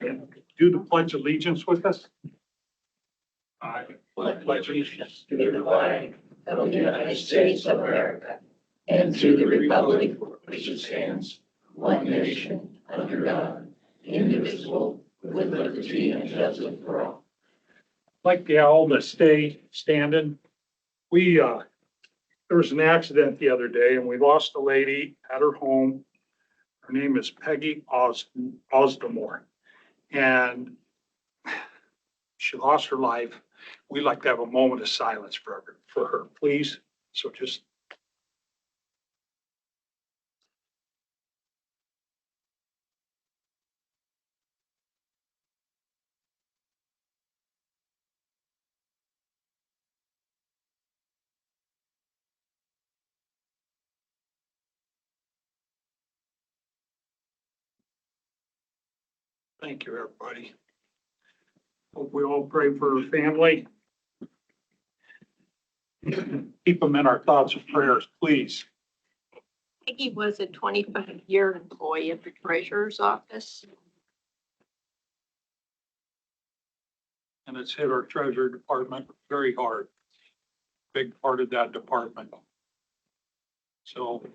And do the Pledge of Allegiance with us. I pledge allegiance to the flag of the United States of America and to the republic for which it stands, one nation, under God, indivisible, with liberty and justice for all. Like the owl to stay standing. There was an accident the other day and we lost a lady at her home. Her name is Peggy Osdemore. And she lost her life. We'd like to have a moment of silence for her, please. So just. Thank you, everybody. Hope we all pray for her family. Keep them in our thoughts and prayers, please. Peggy was a 25-year employee of the treasurer's office. And it's hit our treasury department very hard. Big part of that department. So.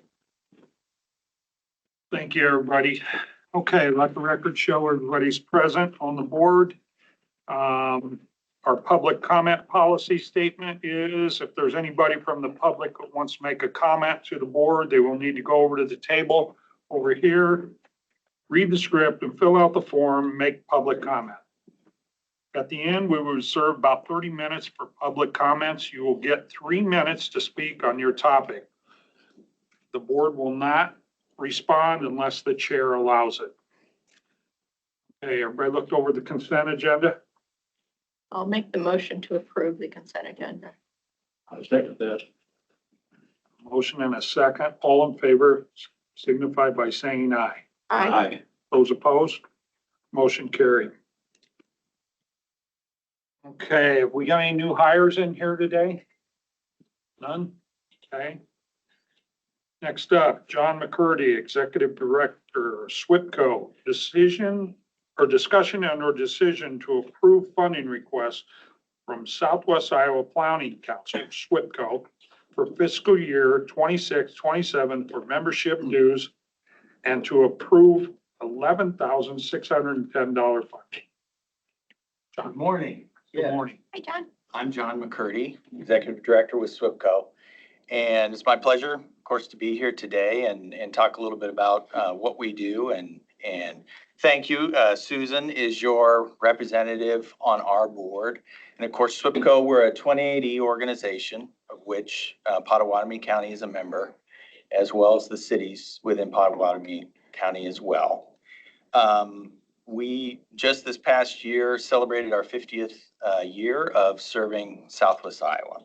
Thank you, everybody. Okay, let the record show everybody's present on the board. Our public comment policy statement is if there's anybody from the public that wants to make a comment to the board, they will need to go over to the table over here, read the script and fill out the form, make public comment. At the end, we will reserve about 30 minutes for public comments. You will get 3 minutes to speak on your topic. The board will not respond unless the chair allows it. Okay, everybody looked over the consent agenda? I'll make the motion to approve the consent agenda. I second that. Motion and a second. All in favor signify by saying aye. Aye. Those opposed? Motion carried. Okay, have we got any new hires in here today? None? Okay. Next up, John McCurdy, Executive Director, SWIPCO. Discussion and or decision to approve funding requests from Southwest Iowa Planning Council, SWIPCO, for fiscal year 26-27 for membership dues and to approve $11,610 funding. Good morning. Good morning. Hi, John. I'm John McCurdy, Executive Director with SWIPCO. And it's my pleasure, of course, to be here today and talk a little bit about what we do. And thank you. Susan is your representative on our board. And of course, SWIPCO, we're a 2080 organization of which Pottawatomie County is a member, as well as the cities within Pottawatomie County as well. We just this past year celebrated our 50th year of serving Southwest Iowa.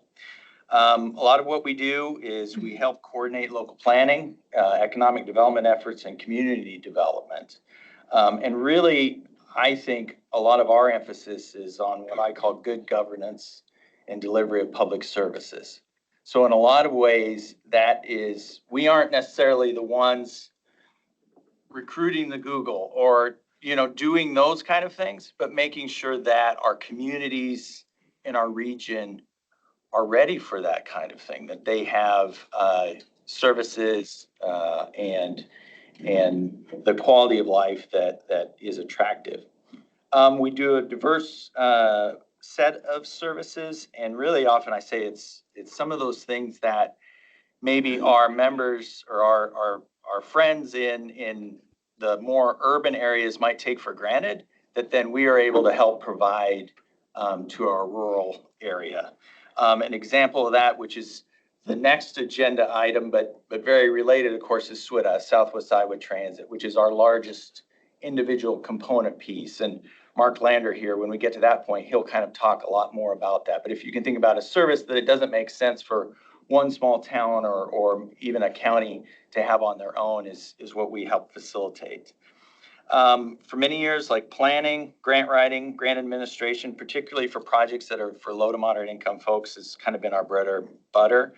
A lot of what we do is we help coordinate local planning, economic development efforts, and community development. And really, I think a lot of our emphasis is on what I call good governance and delivery of public services. So in a lot of ways, that is, we aren't necessarily the ones recruiting the Google or, doing those kind of things, but making sure that our communities in our region are ready for that kind of thing, that they have services and the quality of life that is attractive. We do a diverse set of services, and really often I say it's some of those things that maybe our members or our friends in the more urban areas might take for granted, that then we are able to help provide to our rural area. An example of that, which is the next agenda item, but very related, of course, is SWITA, Southwest Iowa Transit, which is our largest individual component piece. And Mark Lander here, when we get to that point, he'll kind of talk a lot more about that. But if you can think about a service that it doesn't make sense for one small town or even a county to have on their own is what we help facilitate. For many years, like planning, grant writing, grant administration, particularly for projects that are for low to moderate income folks, has kind of been our bread and butter.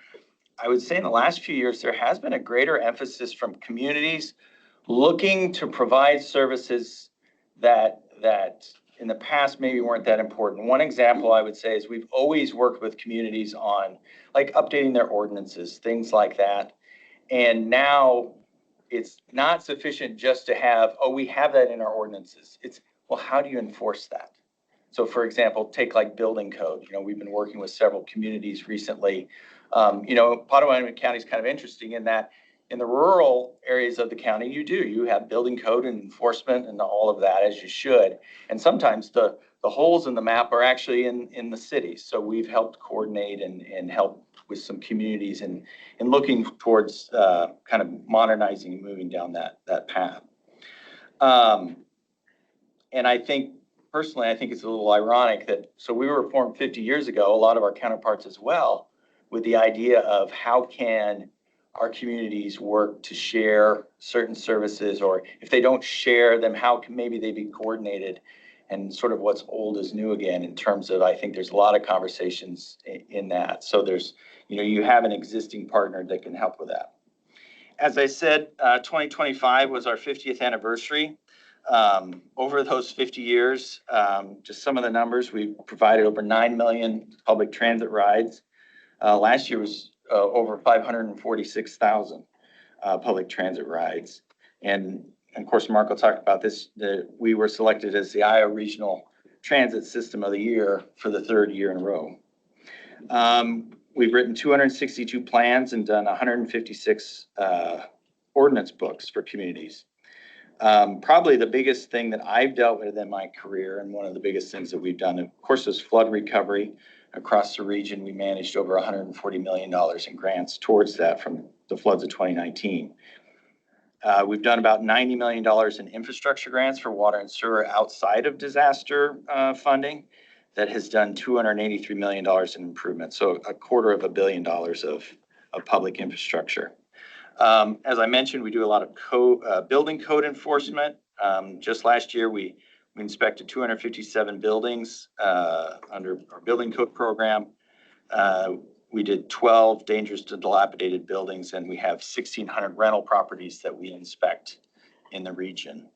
I would say in the last few years, there has been a greater emphasis from communities looking to provide services that that in the past maybe weren't that important. One example I would say is we've always worked with communities on like updating their ordinances, things like that. And now it's not sufficient just to have, oh, we have that in our ordinances. It's, well, how do you enforce that? So for example, take like building code. We've been working with several communities recently. Potawatomi County is kind of interesting in that in the rural areas of the county, you have building code and enforcement and all of that, as you should. And sometimes the holes in the map are actually in the cities. So we've helped coordinate and help with some communities in looking towards kind of modernizing and moving down that path. And I think, personally, I think it's a little ironic that, so we were formed 50 years ago, a lot of our counterparts as well, with the idea of how can our communities work to share certain services, or if they don't share them, how can maybe they be coordinated, and sort of what's old is new again in terms of, I think there's a lot of conversations in that. So there's, you have an existing partner that can help with that. As I said, 2025 was our 50th anniversary. Over those 50 years, just some of the numbers, we've provided over 9 million public transit rides. Last year was over 546,000 public transit rides. And of course, Mark will talk about this, that we were selected as the Iowa Regional Transit System of the Year for the 3rd year in a row. We've written 262 plans and done 156 ordinance books for communities. Probably the biggest thing that I've dealt with in my career, and one of the biggest things that we've done, of course, is flood recovery. Across the region, we managed over $140 million in grants towards that from the floods of 2019. We've done about $90 million in infrastructure grants for water and sewer outside of disaster funding. That has done $283 million in improvements, so $250 million of public infrastructure. As I mentioned, we do a lot of building code enforcement. Just last year, we inspected 257 buildings under our building code program. We did 12 dangerous to dilapidated buildings, and we have 1,600 rental properties that we inspect in the region.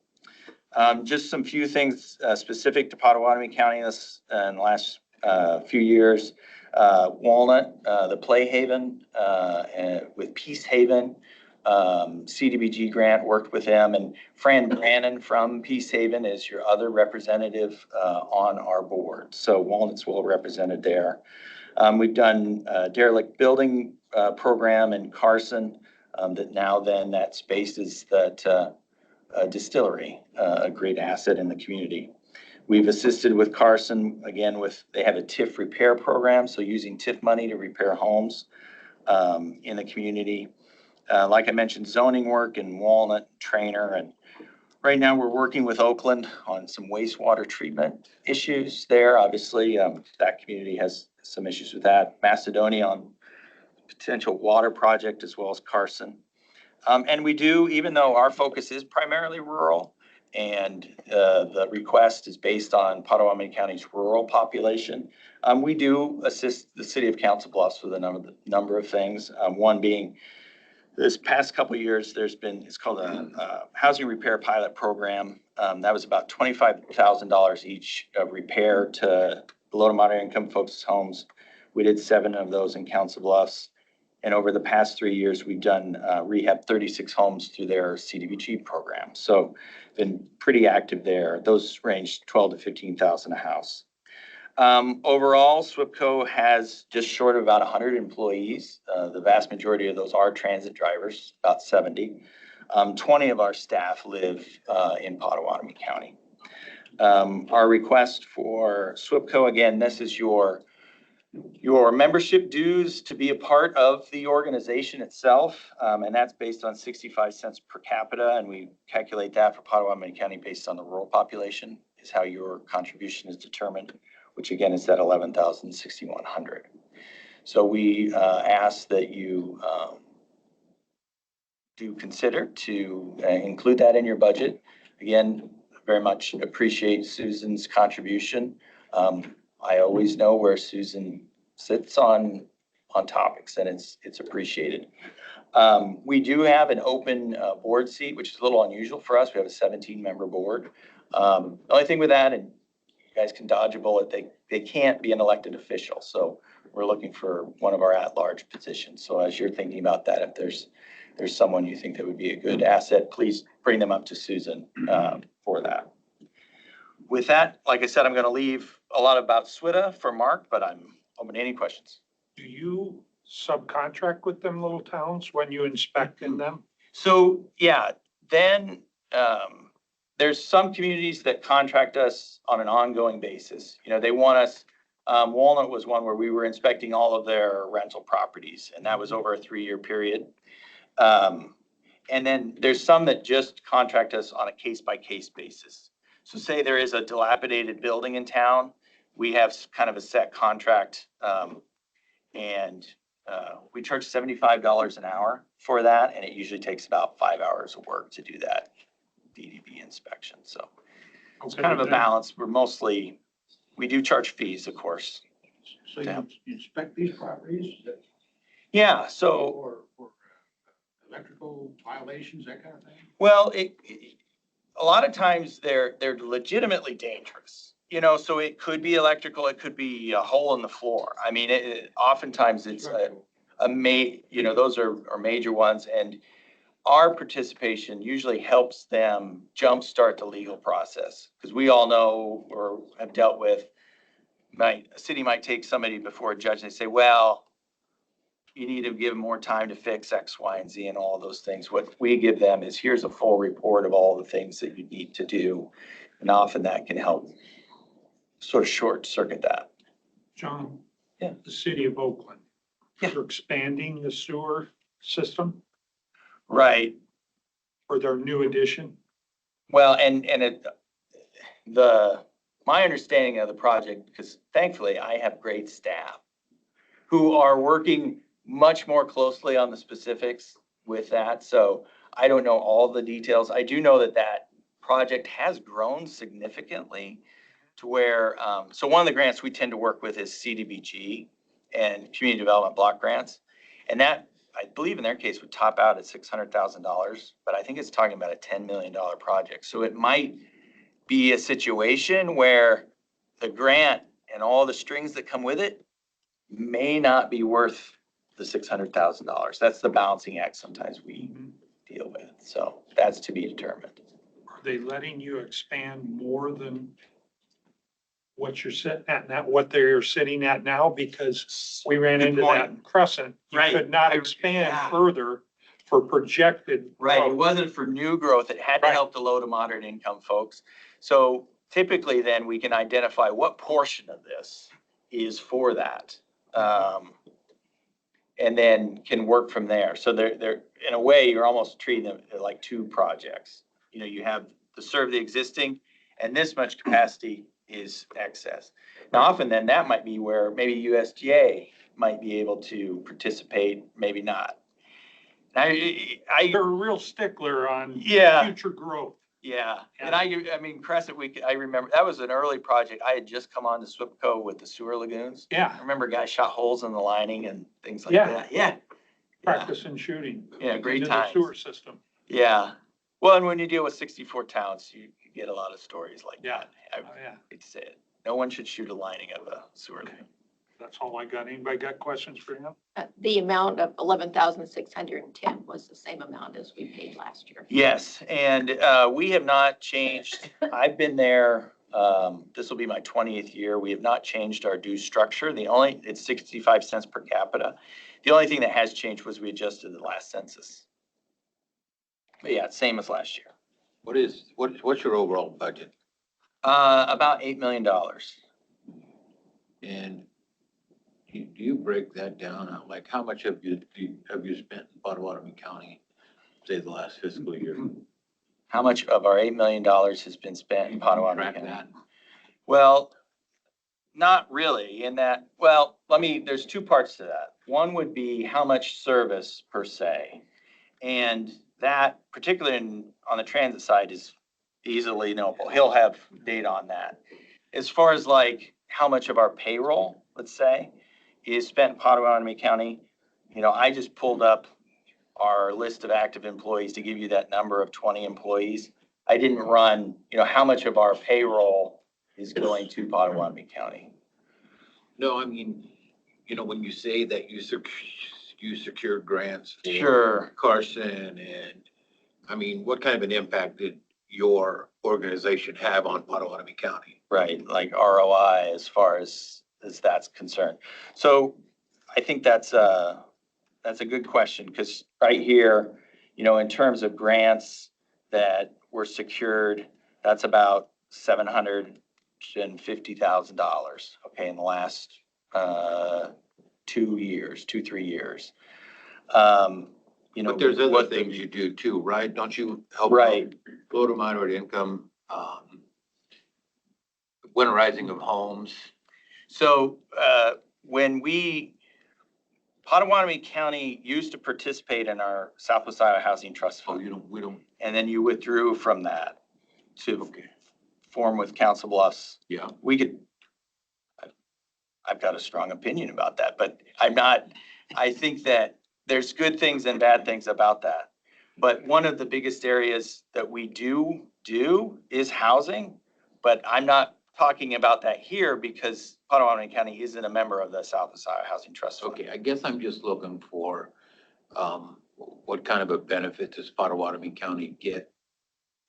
Just some few things specific to Potawatomi County in the last few years. Walnut, the Play Haven with Peace Haven, CDBG grant, worked with them, and Fran Brannon from Peace Haven is your other representative on our board. So Walnut's well represented there. We've done a derelict building program in Carson that space is that distillery, a great asset in the community. We've assisted with Carson, again, they have a TIF repair program, so using TIF money to repair homes in the community. Like I mentioned, zoning work in Walnut, Trainer, and right now we're working with Oakland on some wastewater treatment issues there. Obviously, that community has some issues with that. Macedonia on potential water project, as well as Carson. And we do, even though our focus is primarily rural, and the request is based on Potawatomi County's rural population, we do assist the city of Council Bluffs with a number of things. One being, this past couple of years, it's called a housing repair pilot program. That was about $25,000 each of repair to low to moderate income folks' homes. We did 7 of those in Council Bluffs. And over the past 3 years, we've done rehab 36 homes through their CDBG program. So been pretty active there. Those range 12 to 15,000 a house. Overall, SWPCO has just short of about 100 employees. The vast majority of those are transit drivers, about 70. 20 of our staff live in Potawatomi County. Our request for SWPCO, again, this is your membership dues to be a part of the organization itself, and that's based on 65 cents per capita, and we calculate that for Potawatomi County based on the rural population is how your contribution is determined, which again is at $11,600. So we ask that you do consider to include that in your budget. Again, very much appreciate Susan's contribution. I always know where Susan sits on topics, and it's appreciated. We do have an open board seat, which is a little unusual for us. We have a 17-member board. The only thing with that, and you guys can dodge a bullet, they can't be an elected official. So we're looking for one of our at-large positions. So as you're thinking about that, if there's someone you think that would be a good asset, please bring them up to Susan for that. With that, like I said, I'm going to leave a lot about SWITA for Mark, but I'm open to any questions. Do you subcontract with them little towns when you inspect in them? So, yeah, then there's some communities that contract us on an ongoing basis. You know, they want us, Walnut was one where we were inspecting all of their rental properties, and that was over a 3-year period. And then there's some that just contract us on a case-by-case basis. So say there is a dilapidated building in town, we have kind of a set contract, and we charge $75 an hour for that, and it usually takes about 5 hours of work to do that DDB inspection. So it's kind of a balance. We do charge fees, of course. So you inspect these properties Yeah, so, for electrical violations, that kind of thing? well, a lot of times they're legitimately dangerous. You know, so it could be electrical, it could be a hole in the floor. I mean, oftentimes it's those are major ones, and our participation usually helps them jumpstart the legal process. Because we all know or have dealt with, a city might take somebody before a judge and they say, well, you need to give them more time to fix X, Y, and Z and all those things. What we give them is, here's a full report of all the things that you need to do. And often that can help sort of short circuit that. John? Yeah. The city of Oakland. Yeah. They're expanding the sewer system Right. for their new addition. Well, my understanding of the project, because thankfully I have great staff who are working much more closely on the specifics with that. So I don't know all the details. I do know that project has grown significantly to where, so one of the grants we tend to work with is CDBG and Community Development Block Grants. And that, I believe in their case, would top out at $600,000, but I think it's talking about a $10 million project. So it might be a situation where the grant and all the strings that come with it may not be worth the $600,000. That's the balancing act sometimes we deal with. So that's to be determined. Are they letting you expand more than what you're sitting at now, what they're sitting at now? Because we ran Good into point. that in Crescent. You Right. could not Yeah. expand further for projected Right, it growth. wasn't for new growth, it had to Right. help the low to moderate income folks. So typically then we can identify what portion of this is for that. And then can work from there. So they're in a way, you're almost treating them like two projects. You know, you have to serve the existing, and this much capacity is excess. Now, often then that might be where maybe USDA might be able to participate, maybe not. They're a real stickler on Yeah. future growth. Yeah, and I mean, Crescent Week, I remember, that was an early project. I had just come on to SWIPCO with the sewer lagoons. I Yeah, remember guys shot holes in the lining and things like Yeah. that. Yeah. practice and shooting. Yeah, great into the times. sewer system. Yeah. Well, and when you deal with 64 towns, you get a lot of stories like Yeah. that. I Oh, yeah, hate to say it. No one should shoot a lining of a sewer line. that's all I got. Anybody got questions for him? The amount of 11,610 was the same amount as we paid last year. Yes, and we have not changed. I've been there, this will be my 20th year. We have not changed our due structure. It's 65 cents per capita. The only thing that has changed was we adjusted the last census. But yeah, it's same as last year. What's your overall budget? About $8 million. And do you break that down? Like, how much have you spent in Potawatomi County, say, the last fiscal year? How much of our $8 million has been spent in Potawatomi Track County? that. Well, not really in that, there's two parts to that. One would be how much service per se. And that, particularly on the transit side, is easily knowable. He'll have data on that. As far as like how much of our payroll, let's say, is spent in Potawatomi County, I just pulled up our list of active employees to give you that number of 20 employees. I didn't run, how much of our payroll is going to Potawatomi County. No, I mean, when you say that you secured grants for Sure. Carson and, I mean, what kind of an impact did your organization have on Potawatomi County? Right, like ROI as far as that's concerned. So I think that's a good question, because right here, in terms of grants that were secured, that's about $750,000, okay, in the last 3 years. But there's other what things you do too, right? Don't you help Right. low to moderate income, winterizing of homes? So when Potawatomi County used to participate in our Southwest Iowa Housing Trust Oh, Fund, we don't, and then you withdrew from that to okay, form with Council Bluffs. yeah. I've got a strong opinion about that, but I think that there's good things and bad things about that. But one of the biggest areas that we do is housing, but I'm not talking about that here because Potawatomi County isn't a member of the Southwest Iowa Housing Trust Fund. Okay, I guess I'm just looking for, what kind of a benefit does Potawatomi County get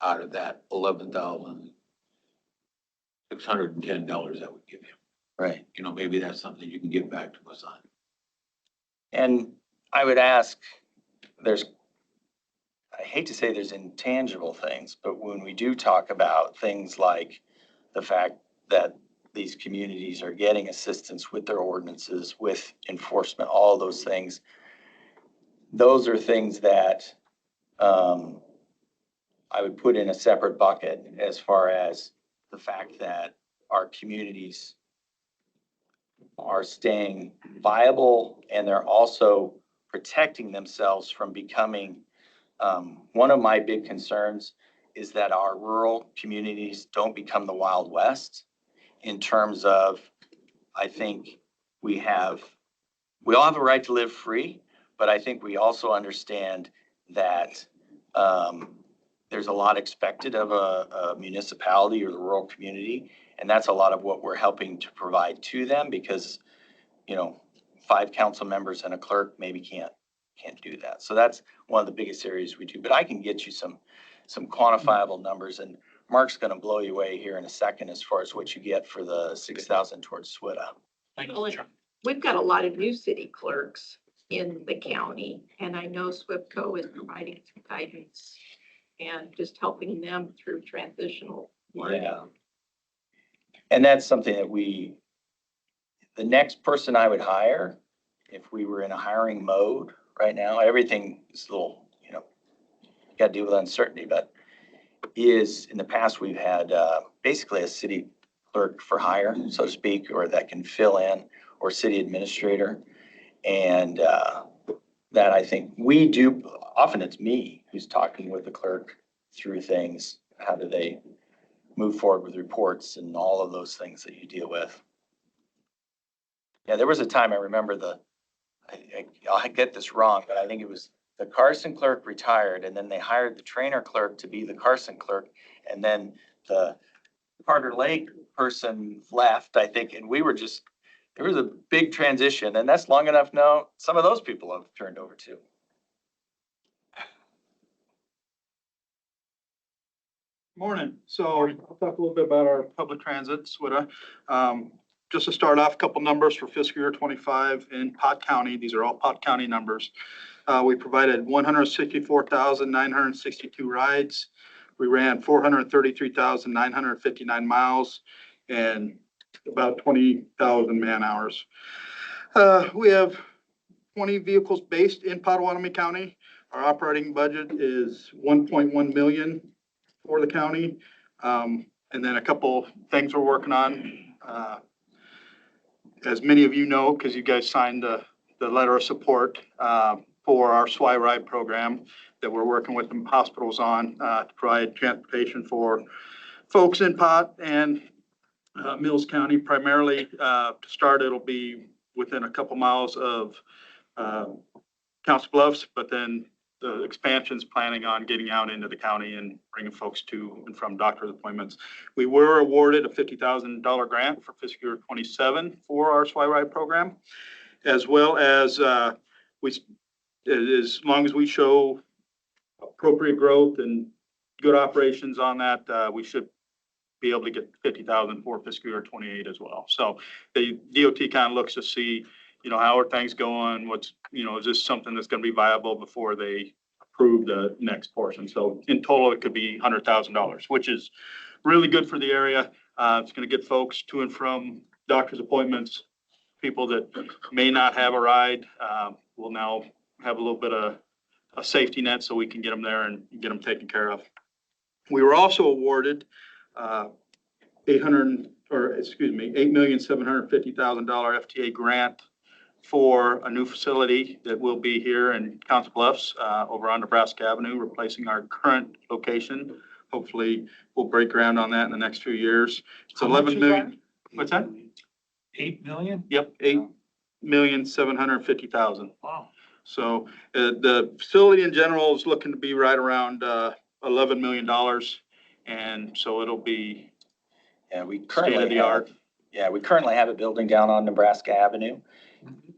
out of that $11,610 that would give you? Right. Maybe that's something you can get back to us on. And I would ask, I hate to say there's intangible things, but when we do talk about things like the fact that these communities are getting assistance with their ordinances, with enforcement, all those things, those are things that I would put in a separate bucket as far as the fact that our communities are staying viable and they're also protecting themselves from becoming, one of my big concerns is that our rural communities don't become the Wild West in terms of, I think we all have a right to live free, but I think we also understand that there's a lot expected of a municipality or the rural community. And that's a lot of what we're helping to provide to them because, 5 council members and a clerk maybe can't do that. So that's one of the biggest areas we do. But I can get you some quantifiable numbers, and Mark's going to blow you away here in a second as far as what you get for the 6,000 towards SWITA. Well, we've got a lot of new city clerks in the county, and I know SWIPCO is providing some guidance and just helping them through transitional work. Yeah. And that's something that the next person I would hire, if we were in a hiring mode right now, everything is a little, got to deal with uncertainty, but is in the past, we've had basically a city clerk for hire, so to speak, or that can fill in, or city administrator. And that I think we do, often it's me who's talking with the clerk through things. How do they move forward with reports and all of those things that you deal with? Yeah, there was a time I remember I'll get this wrong, but I think it was the Carson clerk retired and then they hired the trainer clerk to be the Carson clerk. And then the Carter Lake person left, I think, and there was a big transition, and that's long enough now. Some of those people have turned over too. Morning. So I'll talk a little bit about our public transit, SWITA. Just to start off, a couple numbers for fiscal year 25 in Pot County. These are all Pot County numbers. We provided 164,962 rides. We ran 433,959 miles and about 20,000 man hours. We have 20 vehicles based in Potawatomi County. Our operating budget is 1.1 million for the county. And then a couple things we're working on. As many of you know, because you guys signed the letter of support for our SWI Ride program that we're working with the hospitals on to provide transportation for folks in Pot and Mills County. Primarily to start, it'll be within a couple miles of Council Bluffs, but then the expansion's planning on getting out into the county and bringing folks to and from doctor's appointments. We were awarded a $50,000 grant for fiscal year 27 for our SWI program, as well as as long as we show appropriate growth and good operations on that, we should be able to get 50,000 for fiscal year 28 as well. So the DOT kind of looks to see, how are things going? What's, is this something that's going to be viable before they approve the next portion? So in total, it could be $100,000, which is really good for the area. It's going to get folks to and from doctor's appointments. People that may not have a ride will now have a little bit of a safety net so we can get them there and get them taken care of. We were also awarded $8,750,000 FTA grant for a new facility that will be here in Council Bluffs over on Nebraska Avenue, replacing our current location. Hopefully, we'll break ground on that in the next few years. It's How much 11 is million. that? What's that? 8 million? Yep, 8,750,000. Wow. So the facility in general is looking to be right around $11 million. And so it'll be Yeah, we state of currently the have, art. we currently have a building down on Nebraska Avenue,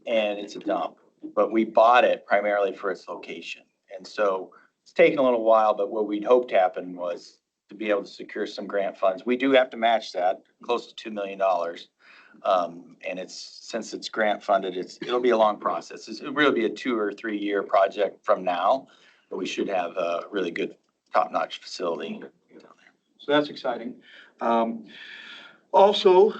and it's a dump. But we bought it primarily for its location. And so it's taken a little while, but what we'd hoped happened was to be able to secure some grant funds. We do have to match that, close to $2 million. And since it's grant funded, it'll be a long process. It'll really be a 2 or 3 year project from now, but we should have a really good top-notch facility down there. So that's exciting. Also,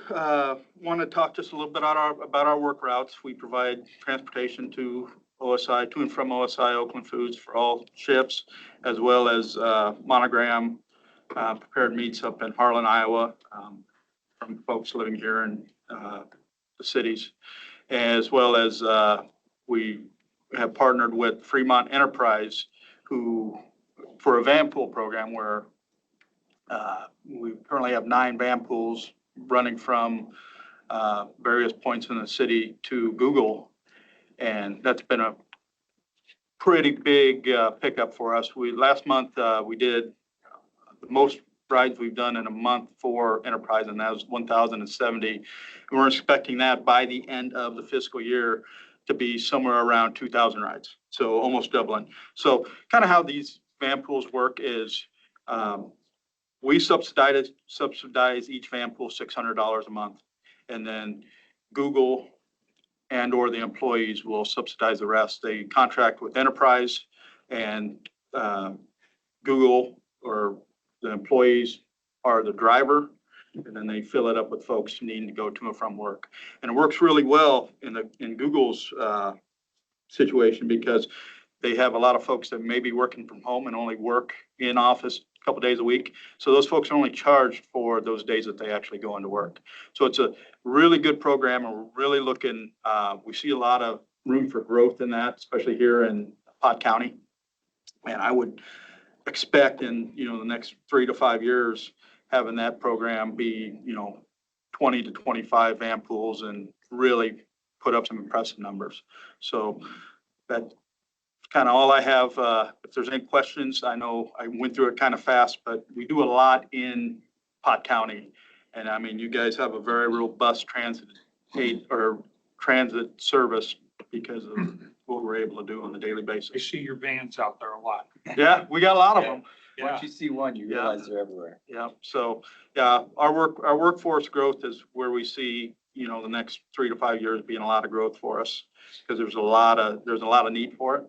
want to talk just a little bit about our work routes. We provide transportation to OSI, to and from OSI Oakland Foods for all ships, as well as Monogram prepared meats up in Harlan, Iowa, from folks living here in the cities, as well as we have partnered with Fremont Enterprise, who for a van pool program where we currently have 9 van pools running from various points in the city to Google. And that's been a pretty big pickup for us. Last month, we did the most rides we've done in a month for Enterprise, and that was 1,070. And we're expecting that by the end of the fiscal year to be somewhere around 2,000 rides. So almost doubling. So kind of how these van pools work is we subsidize each van pool $600 a month. And then Google and or the employees will subsidize the rest. They contract with Enterprise, and Google or the employees are the driver, and then they fill it up with folks needing to go to and from work. And it works really well in Google's situation, because they have a lot of folks that may be working from home and only work in office a couple days a week. So those folks are only charged for those days that they actually go into work. So it's a really good program, and we're really looking, we see a lot of room for growth in that, especially here in Pot County. And I would expect in, the next 3 to 5 years, having that program be, 20 to 25 van pools and really put up some impressive numbers. So that's kind of all I have. If there's any questions, I know I went through it kind of fast, but we do a lot in Pot County. And I mean, you guys have a very robust transit service because of what we're able to do on a daily I basis. see your vans out there a lot. Yeah, we got a lot of them. Once you see one, you realize they're everywhere. Yeah, so, yeah, our workforce growth is where we see, the next 3 to 5 years being a lot of growth for us, because there's a lot of need for it,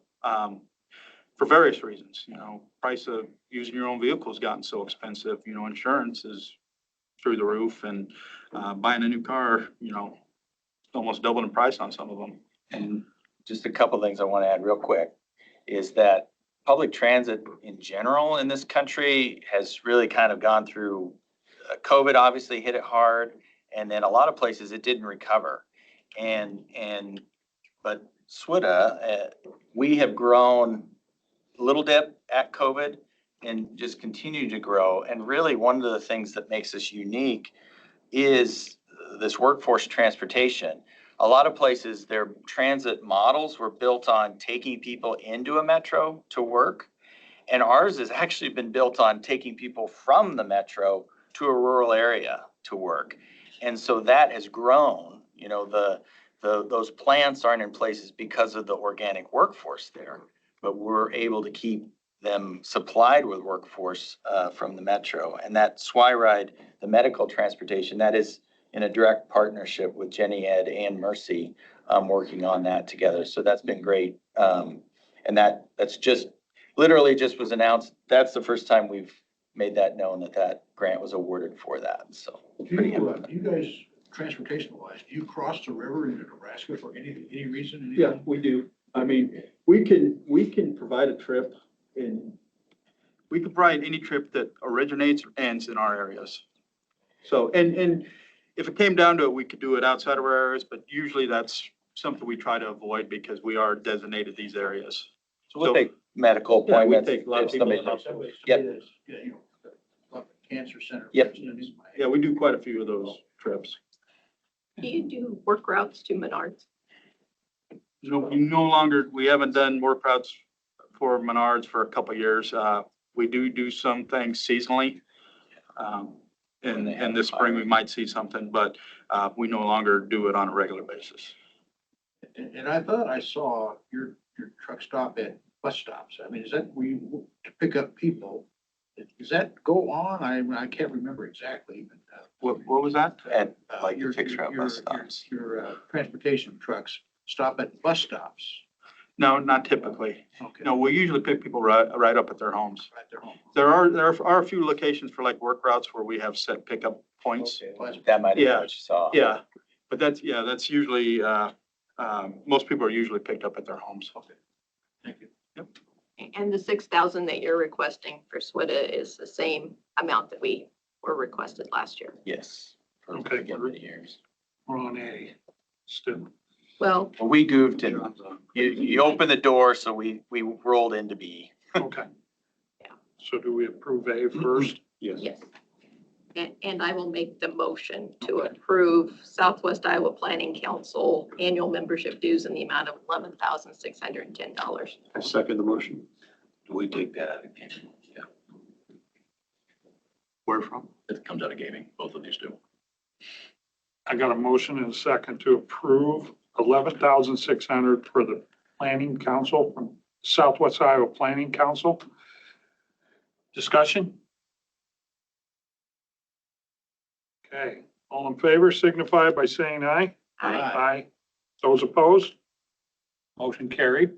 for various reasons. Price of using your own vehicle has gotten so expensive, insurance is through the roof, and buying a new car, almost doubled in price on some of them. And just a couple things I want to add real quick is that public transit in general in this country has really kind of gone through, COVID obviously hit it hard, and then a lot of places it didn't recover. But SWITA, we have grown a little dip at COVID and just continue to grow. And really one of the things that makes us unique is this workforce transportation. a lot of places, their transit models were built on taking people into a metro to work. And ours has actually been built on taking people from the metro to a rural area to work. And so that has grown, those plants aren't in places because of the organic workforce there, but we're able to keep them supplied with workforce from the metro. And that SWI-Ride, the medical transportation, that is in a direct partnership with Jenny Ed and Mercy, working on that together. So that's been great. And that's just literally just was announced. That's the first time we've made that known that grant was awarded for that. So pretty happy. Do you guys, transportation wise, do you cross the river into Nebraska for any reason? Yeah, we do. I mean, we can provide a trip in, We can provide any trip that originates or ends in our areas. So, and if it came down to it, we could do it outside of our areas, but usually that's something we try to avoid because we are designated these areas. So we'll take medical yeah, we appointments. take a lot of if people. somebody- Yeah, Yep. you know, like a cancer center. Yep. Yeah, we do quite a few of those trips. Do you do work routes to Menards? No longer, we haven't done work routes for Menards for a couple of years. We do some things seasonally. In this spring, we might see something, but we no longer do it on a regular basis. And I thought I saw your truck stop at bus stops. I mean, is that where you, to pick up people? Does that go on? I can't remember exactly, but. What was that? At like your- the fixed route your- bus stops. Your transportation trucks stop at bus stops. No, not typically. Okay. No, we usually pick people right up at their homes. Right there home. There are a few locations for like work routes where we have set pickup points. Okay, well, that's- That might have been Yeah. what you saw. Yeah, but that's usually, most people are usually picked up at their homes. Okay. Thank you. And the 6,000 that you're requesting for SWITA is the same amount that we were requested last year. Yes. For Okay. again, many years. We're on A still. Well, Well, we goofed and you opened the door, so we rolled into B. Okay. Yeah. So do we approve A first? yes. And I will make the motion to approve Southwest Iowa Planning Council annual membership dues in the amount of $11,610. I second the motion. Do we take that out of gaming? Yeah, Where from? it comes out of gaming, both of these do. I got a motion and a second to approve 11,600 for the planning council from Southwest Iowa Planning Council. Discussion? Okay, all in favor signify by saying aye. Aye. Those opposed? Motion carried.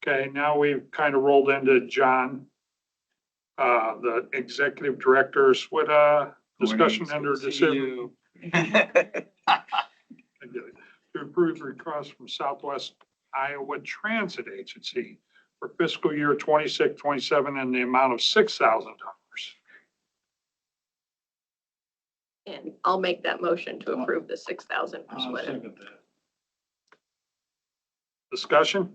Okay, now we've kind of rolled into John, the executive director, SWITA, discussion under decision. To approve request from Southwest Iowa Transit Agency for fiscal year 26-27 in the amount of $6,000. And I'll make that motion to approve the 6,000 for I'll SWITA. second that. Discussion?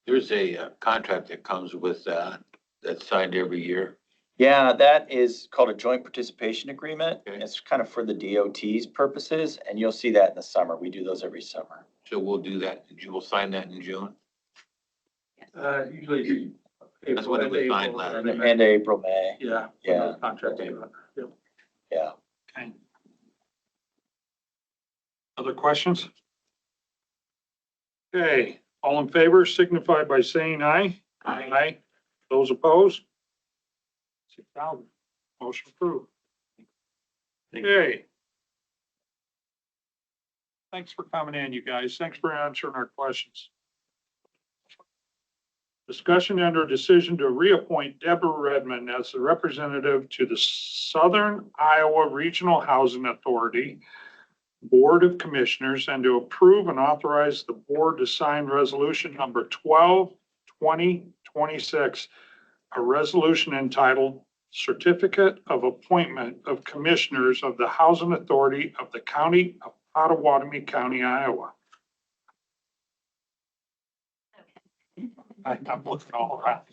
There's a contract that comes with that, that's signed every year. Yeah, that is called a joint participation agreement. Okay. It's kind of for the DOT's purposes, and you'll see that in the summer. We do those every summer. So we'll do that, you will sign that in June. Usually. That's what it was signed last. And April, May. Yeah. Yeah. Contract. Yeah. Okay. Other questions? Okay, all in favor signify by saying aye. Aye. Those opposed? 6,000. Motion approved. Okay. Thanks for coming in, you guys. Thanks for answering our questions. Discussion under decision to reappoint Deborah Redmond as the representative to the Southern Iowa Regional Housing Authority Board of Commissioners and to approve and authorize the board to sign resolution number 12/2026, a resolution entitled Certificate of Appointment of Commissioners of the Housing Authority of the County of Pottawatomie County, Iowa. I'm looking all around.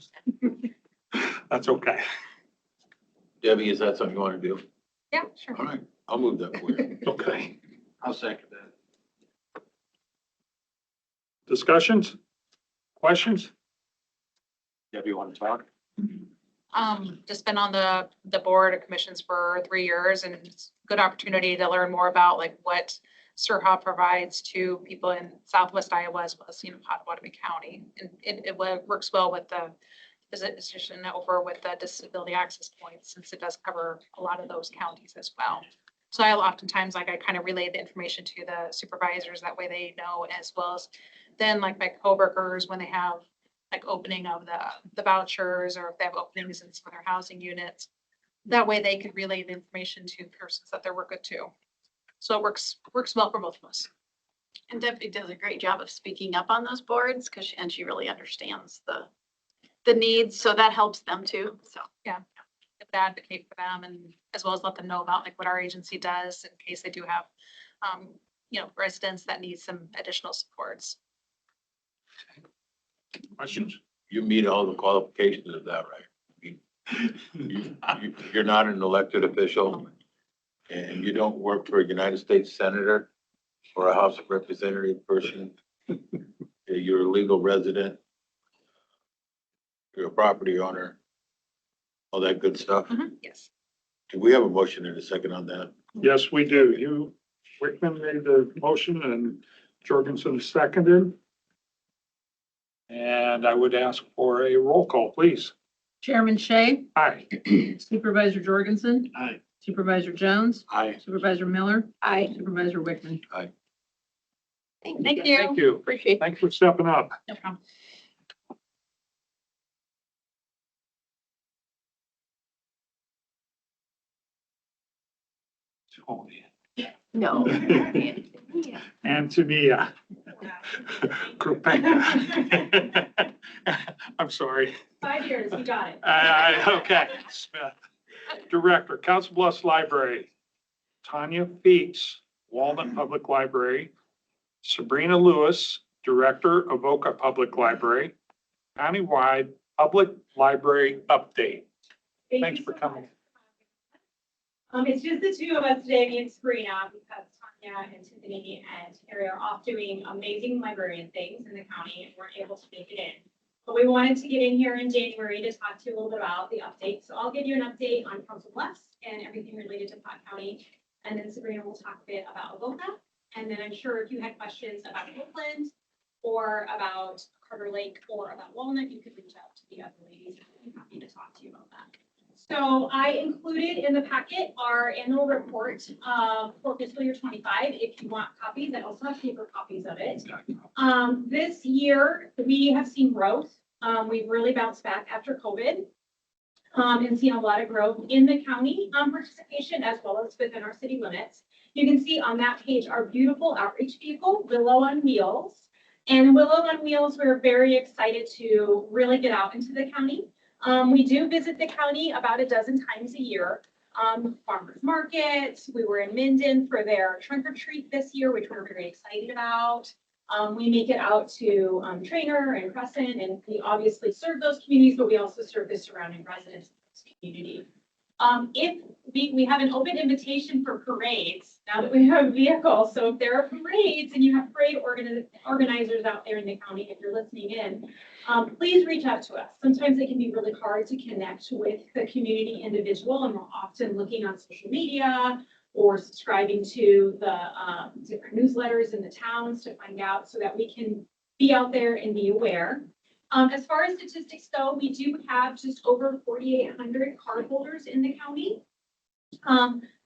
That's okay. Debbie, is that something you want to do? Yeah, sure. All right, I'll move that for you. Okay. I'll second that. Discussions? Questions? Debbie, you want to talk? Just been on the board of commissions for 3 years, and it's a good opportunity to learn more about like what SERHA provides to people in Southwest Iowa as well as, Potawatomi County. And it works well with the position over with the disability access points, since it does cover a lot of those counties as well. So I oftentimes, I kind of relay the information to the supervisors, that way they know, as well as then like my coworkers, when they have like opening of the vouchers, or if they have openings in some of their housing units, that way they could relay the information to persons that they're working to. So it works well for both of us. And Debbie does a great job of speaking up on those boards because she really understands the needs. So that helps them too. So Advocate for them, and as well as let them know about like what our agency does in case they do have, residents that need some additional supports. Questions? You meet all the qualifications of that, right? You're not an elected official, and you don't work for a United States senator or a House of Representative person. You're a legal resident. You're a property owner. All that good stuff. Yes. Do we have a motion and a second on that? Yes, we do. Wickman made the motion and Jorgensen seconded. And I would ask for a roll call, please. Chairman Shay, Aye. Supervisor Jorgensen, Aye. Supervisor Jones, Aye. Supervisor Miller, I Supervisor Wickman. thank Thank you. you. Thank you. Appreciate Thanks for stepping up. No problem. No. Antonia. Krupeka. I'm sorry. 5 years, you got it. Okay. Smith. Director, Council Bluffs Library. Tanya Feets, Walnut Public Library. Sabrina Lewis, Director of Oka Public Library. Countywide Public Library Update. Thank Thanks you for so coming. much. It's just the two of us today, me and Sabrina, because Tanya and Tiffany and Terry are off doing amazing librarian things in the county and weren't able to make it in. But we wanted to get in here in January to talk to you a little bit about the update. So I'll give you an update on Council Bluffs and everything related to Pot County. And then Sabrina will talk a bit about Avoca. And then I'm sure if you had questions about Oakland or about Carter Lake or about Walnut, you could reach out to the other ladies. I'd be happy to talk to you about that. So I included in the packet our annual report for fiscal year 25. If you want copies, I also have paper copies of it. This year, we have seen growth. We've really bounced back after COVID and seen a lot of growth in the county participation as well as within our city limits. You can see on that page our beautiful outreach vehicle, Willow on Wheels. And Willow on Wheels, we're very excited to really get out into the county. We do visit the county about a dozen times a year. Farmers markets, we were in Minden for their trunk or treat this year, which we're very excited about. We make it out to Trainer and Crescent, and we obviously serve those communities, but we also serve the surrounding residents of this community. If we have an open invitation for parades, now that we have vehicles, so if there are parades and you have parade organizers out there in the county, if you're listening in, please reach out to us. Sometimes it can be really hard to connect with the community individual, and we're often looking on social media or subscribing to the different newsletters in the towns to find out so that we can be out there and be aware. As far as statistics go, we do have just over 4,800 cardholders in the county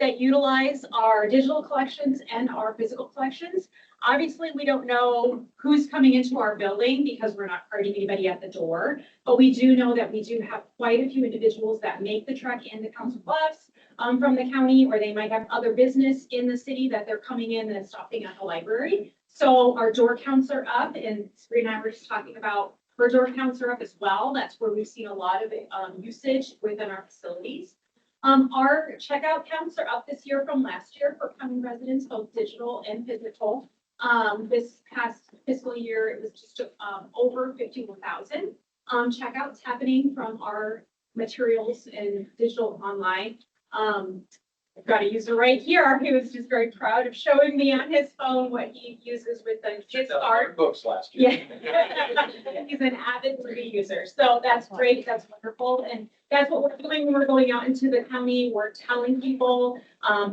that utilize our digital collections and our physical collections. Obviously, we don't know who's coming into our building because we're not carding anybody at the door, but we do know that we do have quite a few individuals that make the trek into Council Bluffs from the county, or they might have other business in the city that they're coming in and stopping at the library. So our door counts are up, and Sabrina and I were just talking about her door counts are up as well. That's where we've seen a lot of usage within our facilities. Our checkout counts are up this year from last year for coming residents, both digital and physical. This past fiscal year, it was just over 51,000 checkouts happening from our materials and digital online. I've got a user right here. He was just very proud of showing me on his phone what he uses with the kids art. Books last year. Yeah. He's an avid movie user. So that's great. That's wonderful. And that's what we're doing when we're going out into the county. We're telling people,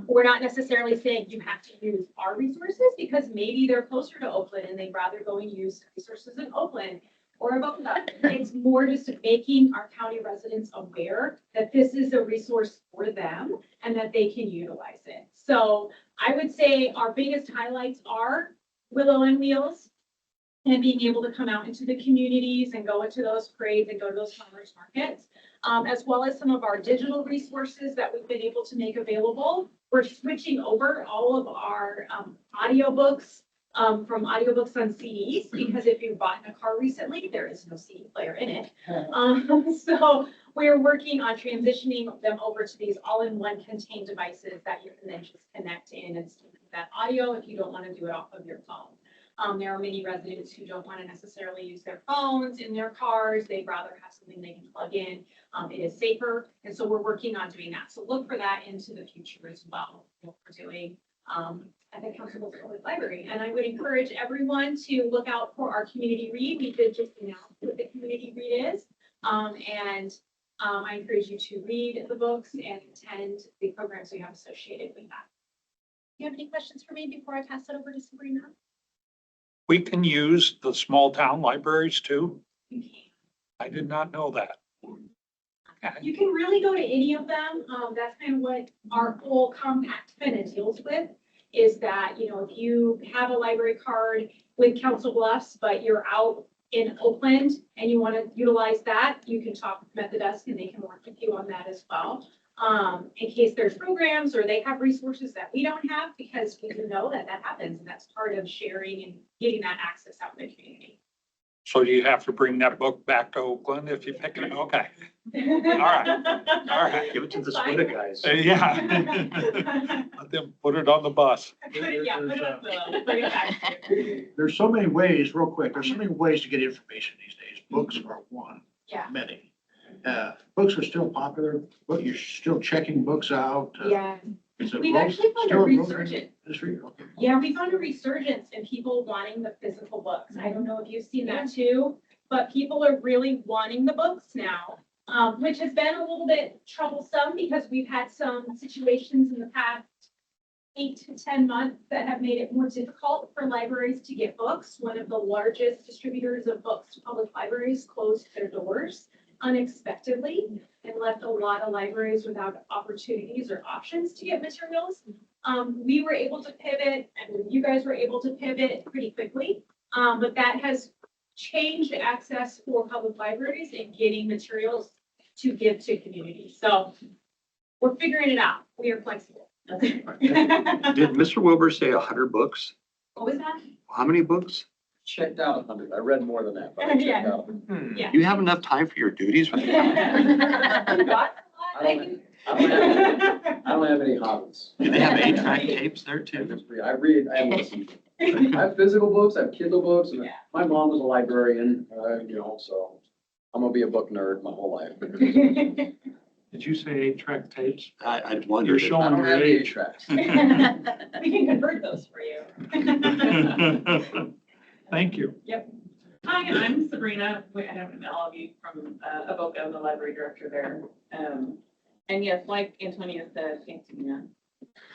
we're not necessarily saying you have to use our resources because maybe they're closer to Oakland and they'd rather go and use resources in Oakland or Boca. It's more just making our county residents aware that this is a resource for them and that they can utilize it. So I would say our biggest highlights are Willow and Wheels and being able to come out into the communities and go into those parades and go to those farmers markets, as well as some of our digital resources that we've been able to make available. We're switching over all of our audiobooks from audiobooks on CDs, because if you've bought a car recently, there is no CD player in it. So we're working on transitioning them over to these all-in-one contained devices that you can then just connect in and stream that audio if you don't want to do it off of your phone. There are many residents who don't want to necessarily use their phones in their cars. They'd rather have something they can plug in. It is safer. And so we're working on doing that. So look for that into the future as well, what we're doing at the Council Public Library. And I would encourage everyone to look out for our community read. We did just announce what the community read is. I encourage you to read the books and attend the programs we have associated with that. Do you have any questions for me before I pass it over to Sabrina? We can use the small town libraries too. You can. I did not know that. Okay. You can really go to any of them. That's kind of what our whole compact kind of deals with, is that, you know, if you have a library card with Council Bluffs, but you're out in Oakland and you want to utilize that, you can talk with them at the desk and they can work with you on that as well. In case there's programs or they have resources that we don't have, because we do know that that happens, and that's part of sharing and getting that access out in the community. So you have to bring that book back to Oakland if you pick it up. Okay. All right. All right. Give it to the That's fine. Switta guys. Yeah. Let them put it on the bus. Yeah, put it up the- bring it back. There's so many ways, real quick, there's so many ways to get information these days. Books are one, Yeah, many. Books are still popular, but you're still checking books out. yeah. Is it We've growth- actually found a still growth resurgence. industry? Okay. Yeah, we found a resurgence in people wanting the physical books. I don't know if you've seen that too, but people are really wanting the books now, which has been a little bit troublesome because we've had some situations in the past 8 to 10 months that have made it more difficult for libraries to get books. One of the largest distributors of books to public libraries closed their doors unexpectedly and left a lot of libraries without opportunities or options to get materials. We were able to pivot, and you guys were able to pivot pretty quickly, but that has changed access for public libraries in getting materials to give to communities. So we're figuring it out. We are flexible. What Did Mr. Wilbur say 100 books? was that? How many books? Checked out 100. I read more than that, but I checked Yeah. out. Yeah. Do you have enough time for your duties? You got a lot, I Megan? I don't have any hobbies. Do they have 8-track tapes there too? I read, I listen. I have physical books, I have Kindle books, and Yeah. my mom was a librarian, you know, so I'm gonna be a book nerd my whole life. Did you say 8-track tapes? I wondered. You're if- I showing don't your have any age. tracks. We can convert those for you. Thank you. Hi, I'm Sabrina. I haven't met all of you from Avoca. I'm the library director there. And yes, like Antonia said, Antonia.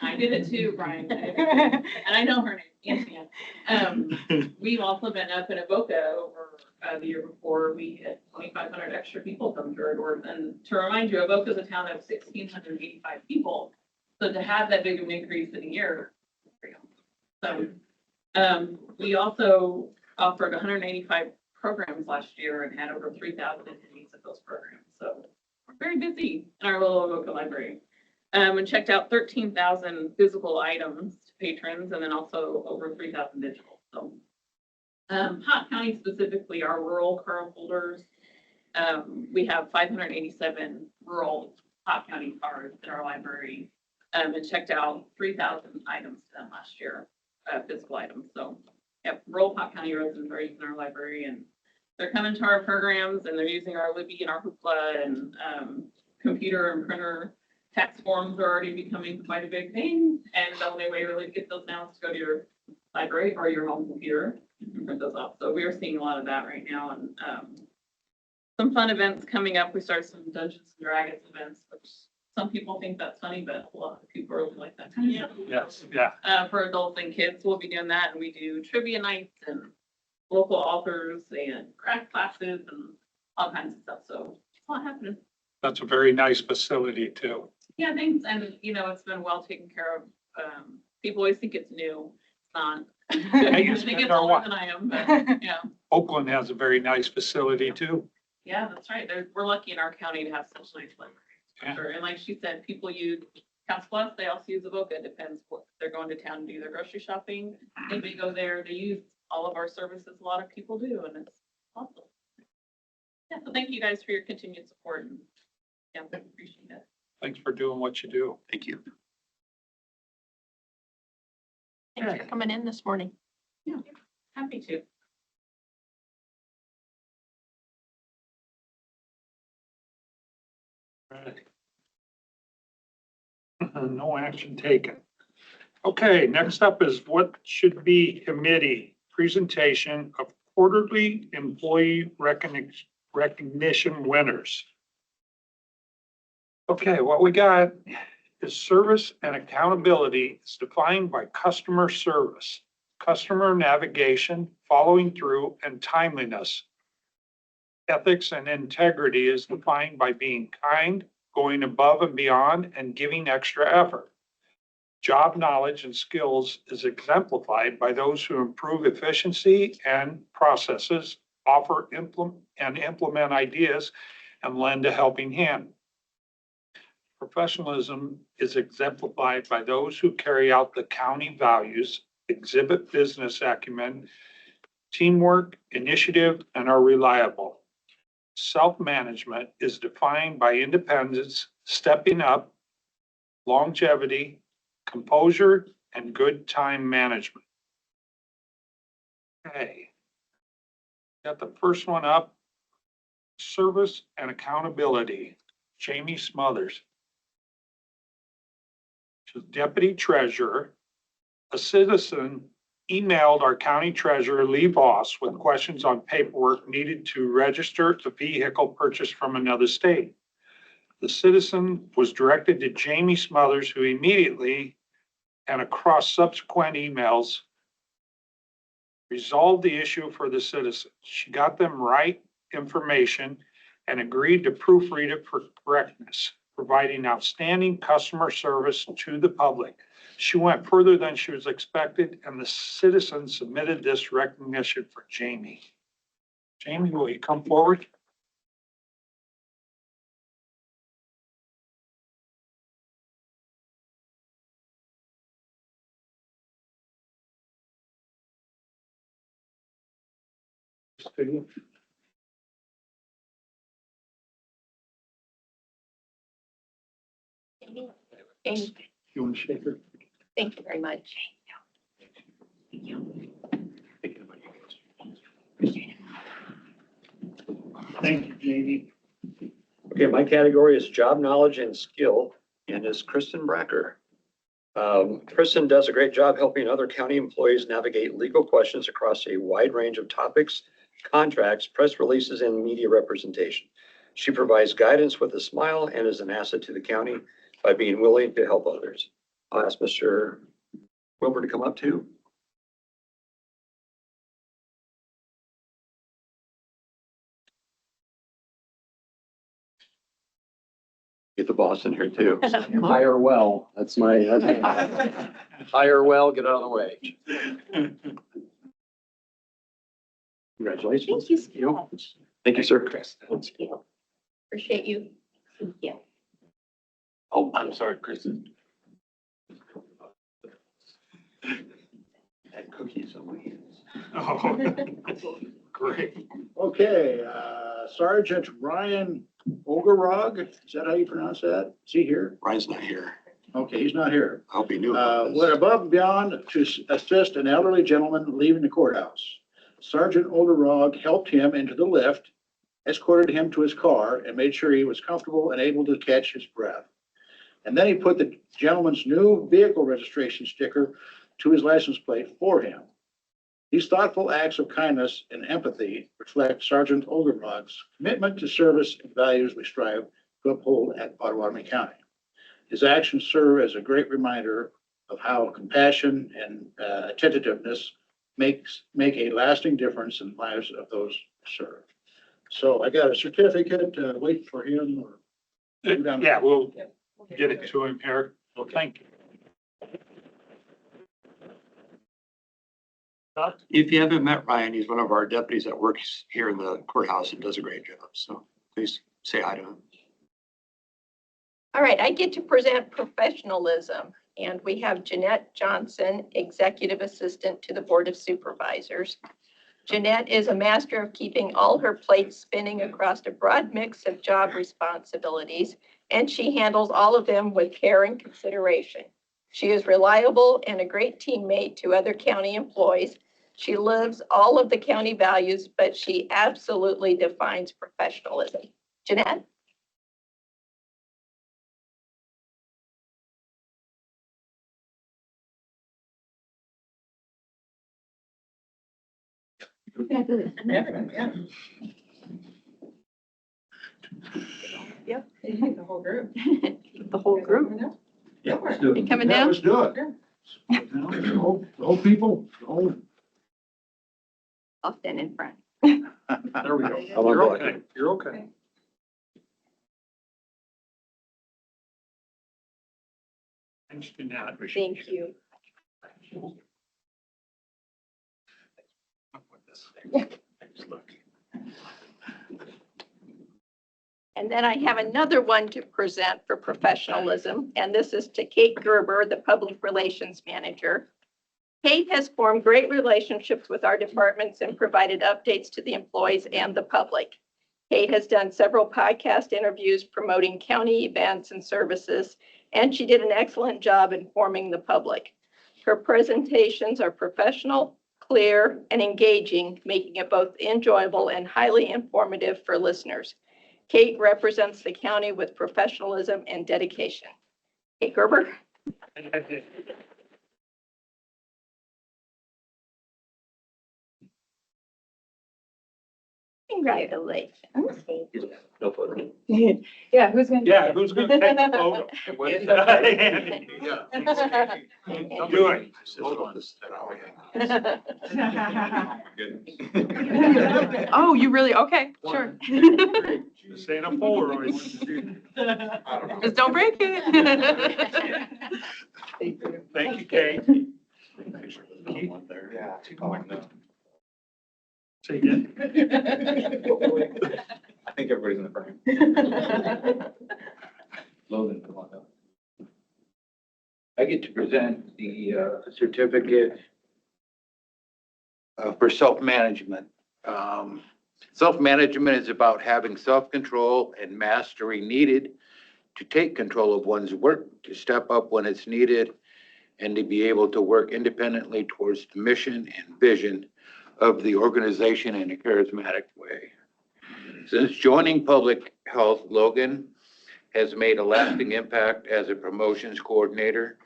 I did it too, Brian. And I know her name, Antonia. We've also been up in Avoca over the year before. We had 2,500 extra people come through our doors. And to remind you, Avoca is a town of 1,685 people. So to have that big of an increase in a year, so we also offered 185 programs last year and had over 3,000 attendees at those programs. So we're very busy in our little Avoca library. And checked out 13,000 physical items to patrons and then also over 3,000 digital. So Hot County specifically, our rural card holders, we have 587 rural Hot County cards in our library, and checked out 3,000 items to them last year, physical items. So yep, rural Hot County residents are using our library and they're coming to our programs and they're using our Libby and our Hoopla and computer and printer tax forms are already becoming quite a big thing, and the only way really to get those now is to go to your library or your home computer and print those off. So we are seeing a lot of that right now, and some fun events coming up. We started some Dungeons and Dragons events, which some people think that's funny, but a lot of people really like that. Yeah. Yes, yeah. For adults and kids, we'll be doing that, and we do trivia nights and local authors and craft classes and all kinds of stuff. So it's a lot happening. That's a very nice facility too. Yeah, thanks. And it's been well taken care of. People always think it's new. It's not. I you think spend it's our older what? than I am, but yeah. Oakland has a very nice facility too. Yeah, that's right. We're lucky in our county to have such nice libraries. Yeah. Sure. And like she said, people use Council Bluffs, they also use Avoca. It depends what they're going to town to do their grocery shopping. They may go there. They use all of our services. A lot of people do, and it's awesome. Yeah, so thank you guys for your continued support. And yeah, I appreciate it. Thanks for doing what you do. Thank you. Thanks for coming in this morning. Yeah, happy to. No action taken. Okay, next up is what should be committee presentation of quarterly employee recognition winners. Okay, what we got is service and accountability is defined by customer service, customer navigation, following through, and timeliness. Ethics and integrity is defined by being kind, going above and beyond, and giving extra effort. Job knowledge and skills is exemplified by those who improve efficiency and processes, offer, implement ideas, and lend a helping hand. Professionalism is exemplified by those who carry out the county values, exhibit business acumen, teamwork, initiative, and are reliable. Self-management is defined by independence, stepping up, longevity, composure, and good time management. Okay. Got the first one up. Service and accountability. Jamie Smothers. She's Deputy Treasurer. A citizen emailed our County Treasurer, Lee Voss, with questions on paperwork needed to register a vehicle purchased from another state. The citizen was directed to Jamie Smothers, who immediately and across subsequent emails resolved the issue for the citizen. She got them right information and agreed to proofread it for correctness, providing outstanding customer service to the public. She went further than she was expected, and the citizen submitted this recognition for Jamie. Jamie, will you come forward? Amy, You want to shake her? thank you very much. Thank you, Jamie. Okay, my category is job knowledge and skill, and is Kristen Bracker. Kristen does a great job helping other county employees navigate legal questions across a wide range of topics, contracts, press releases, and media representation. She provides guidance with a smile and is an asset to the county by being willing to help others. I'll ask Mr. Wilbur to come up too. Get the boss in here too. Hire well, that's my, hire well, get out of the way. Congratulations. Thank you so much. Thank you, sir. Thank you. Appreciate you. Thank you. Oh, I'm sorry, Kristen. Had cookies on my hands. Oh, great. Okay, Sergeant Ryan Ogerog, is that how you pronounce that? Is he here? Ryan's not here. Okay, he's not here. I hope he knew about Went this. above and beyond to assist an elderly gentleman leaving the courthouse. Sergeant Ogerog helped him into the lift, escorted him to his car, and made sure he was comfortable and able to catch his breath. And then he put the gentleman's new vehicle registration sticker to his license plate for him. These thoughtful acts of kindness and empathy reflect Sergeant Oldenbach's commitment to service and values we strive to uphold at Potawatomi County. His actions serve as a great reminder of how compassion and attentiveness make a lasting difference in the lives of those served. So I got a certificate, wait for him or. Yeah, we'll get it to him here. Well, thank you. If you haven't met Ryan, he's one of our deputies that works here in the courthouse and does a great job. So please say hi to him. All right, I get to present professionalism, and we have Jeanette Johnson, Executive Assistant to the Board of Supervisors. Jeanette is a master of keeping all her plates spinning across a broad mix of job responsibilities, and she handles all of them with care and consideration. She is reliable and a great teammate to other county employees. She lives all of the county values, but she absolutely defines professionalism. Jeanette? Yep. The whole group. The whole group. Yeah, let's do You coming down? Let's do it. The whole people, the whole. I'll stand in front. There we go. You're okay. You're okay. Thanks, Jeanette. Thank you. And then I have another one to present for professionalism, and this is to Kate Gerber, the Public Relations Manager. Kate has formed great relationships with our departments and provided updates to the employees and the public. Kate has done several podcast interviews promoting county events and services, and she did an excellent job informing the public. Her presentations are professional, clear, and engaging, making it both enjoyable and highly informative for listeners. Kate represents the county with professionalism and dedication. Kate Gerber. Congratulations. No photo. Yeah, who's gonna? Yeah, who's gonna take the photo? Do it. Oh, you really, okay, sure. This ain't a Polaroid. Just don't break it. Thank you, Kate. Yeah. Say again. I think everybody's in the frame. Logan, come on up. I get to present the certificate for self-management. Self-management is about having self-control and mastery needed to take control of one's work, to step up when it's needed, and to be able to work independently towards the mission and vision of the organization in a charismatic way. Since joining public health, Logan has made a lasting impact as a promotions coordinator.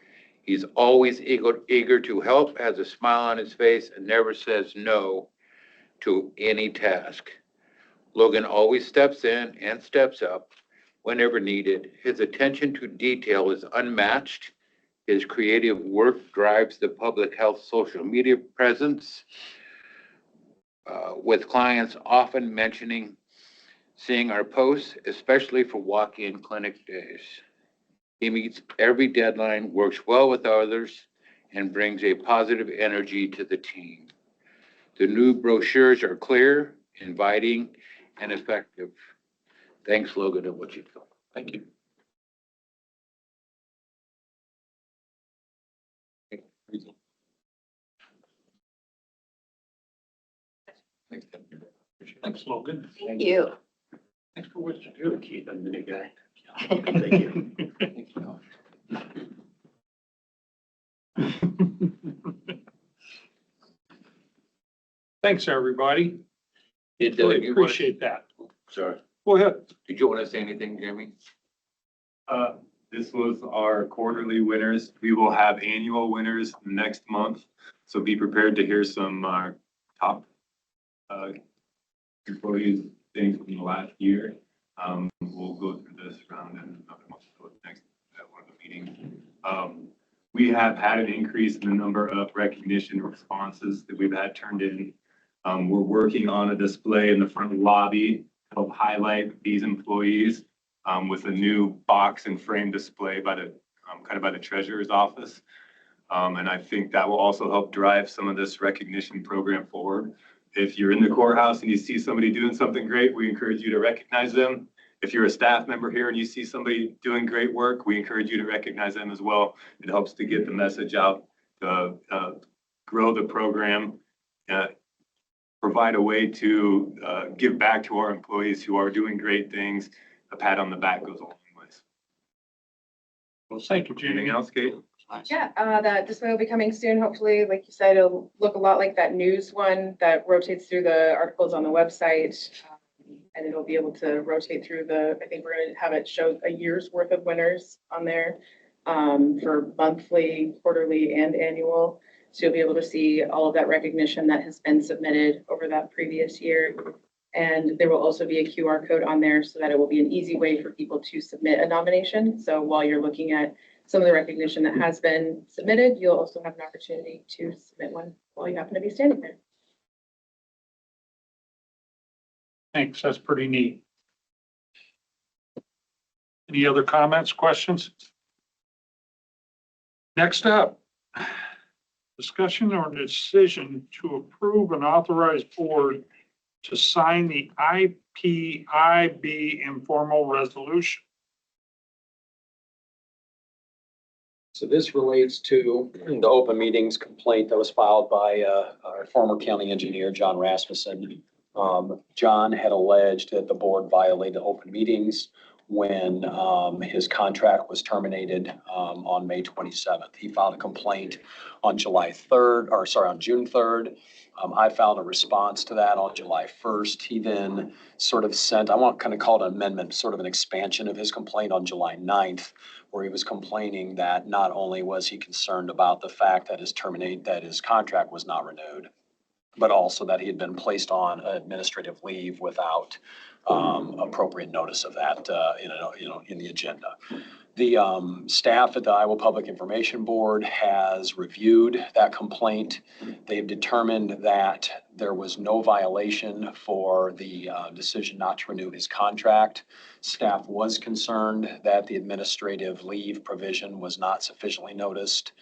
He's always eager to help, has a smile on his face, and never says no to any task. Logan always steps in and steps up whenever needed. His attention to detail is unmatched. His creative work drives the public health social media presence, with clients often mentioning seeing our posts, especially for walk-in clinic days. He meets every deadline, works well with others, and brings a positive energy to the team. The new brochures are clear, inviting, and effective. Thanks, Logan, and what you do. Thank you. Thanks, Logan. Thank you. Thanks for what you do, Keith, I'm the new guy. Thank you. Thanks, everybody. Did, Really you wanna- appreciate that. Sorry. Go ahead. Did you want to say anything, Jamie? This was our quarterly winners. We will have annual winners next month. So be prepared to hear some top employees things from the last year. We'll go through this round in another month, so next at one of the meetings. We have had an increase in the number of recognition responses that we've had turned in. We're working on a display in the front lobby to help highlight these employees with a new box and frame display by the kind of by the treasurer's office. And I think that will also help drive some of this recognition program forward. If you're in the courthouse and you see somebody doing something great, we encourage you to recognize them. If you're a staff member here and you see somebody doing great work, we encourage you to recognize them as well. It helps to get the message out, to grow the program, provide a way to give back to our employees who are doing great things. A pat on the back goes a long ways. Well, thank you, Anything Jamie. else, Kate? Yeah, that display will be coming soon, hopefully. Like you said, it'll look a lot like that news one that rotates through the articles on the website. And it'll be able to rotate through I think we're gonna have it show a year's worth of winners on there for monthly, quarterly, and annual. So you'll be able to see all of that recognition that has been submitted over that previous year. And there will also be a QR code on there so that it will be an easy way for people to submit a nomination. So while you're looking at some of the recognition that has been submitted, you'll also have an opportunity to submit one while you happen to be standing there. Thanks, that's pretty neat. Any other comments, questions? Next up, discussion or decision to approve and authorize board to sign the IPIB informal resolution. So this relates to the open meetings complaint that was filed by our former county engineer, John Rasmussen. John had alleged that the board violated open meetings when his contract was terminated on May 27th. He filed a complaint on June 3rd. I filed a response to that on July 1st. He then sort of sent, I won't kind of call it an amendment, sort of an expansion of his complaint on July 9th, where he was complaining that not only was he concerned about the fact that his contract was not renewed, but also that he had been placed on administrative leave without appropriate notice of that, in the agenda. The staff at the Iowa Public Information Board has reviewed that complaint. They've determined that there was no violation for the decision not to renew his contract. Staff was concerned that the administrative leave provision was not sufficiently noticed.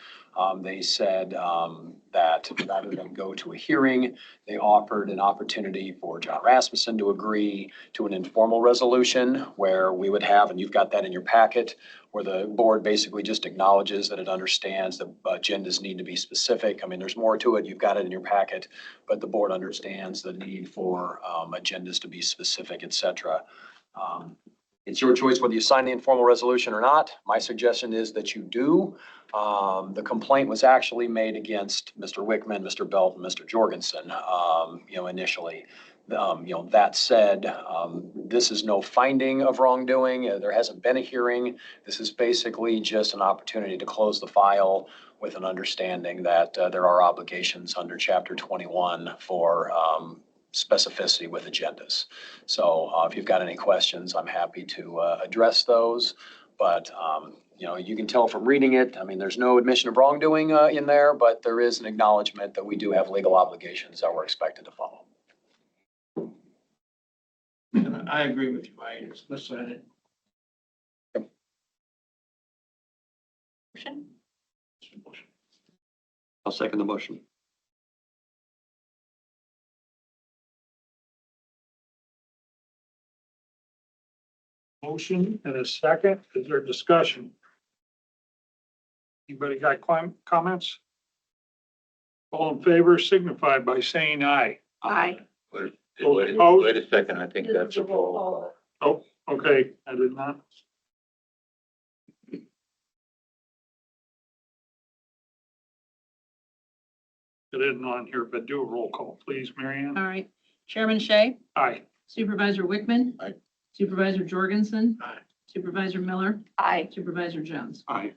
They said that rather than go to a hearing, they offered an opportunity for John Rasmussen to agree to an informal resolution where we would have, and you've got that in your packet, where the board basically just acknowledges that it understands that agendas need to be specific. I mean, there's more to it. You've got it in your packet, but the board understands the need for agendas to be specific, et cetera. It's your choice whether you sign the informal resolution or not. My suggestion is that you do. The complaint was actually made against Mr. Wickman, Mr. Belt, and Mr. Jorgensen, initially. That said, this is no finding of wrongdoing. There hasn't been a hearing. This is basically just an opportunity to close the file with an understanding that there are obligations under Chapter 21 for specificity with agendas. So if you've got any questions, I'm happy to address those. But you can tell from reading it, I mean, there's no admission of wrongdoing in there, but there is an acknowledgement that we do have legal obligations that we're expected to follow. I agree with you. Let's sign it. Motion? I'll second the motion. Motion and a second. Is there discussion? Anybody got comments? All in favor signify by saying aye. Aye. Wait a second, I think that's a roll. Oh, okay, I did not. It isn't on here, but do a roll call, please, Marianne. All right. Chairman Shea, Aye. Supervisor Wickman. Aye. Supervisor Jorgensen. Aye. Supervisor Miller, Aye. Supervisor Jones. Aye.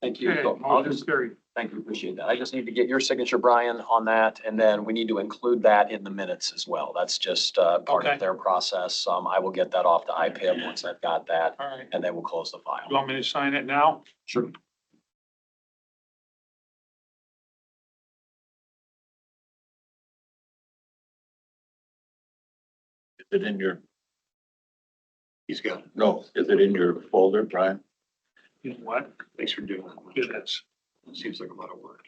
Thank you. Okay, So I'll motion just, carried. thank you, appreciate that. I just need to get your signature, Brian, on that, and then we need to include that in the minutes as well. That's just part Okay. of their process. I will get that off to IPIB once I've got that, All right. and then we'll close the You file. want me to sign it now? Sure. Is it in your, He's got it. no, is it in your folder, Brian? You know what? Thanks for doing that. It is. Seems like a lot of work.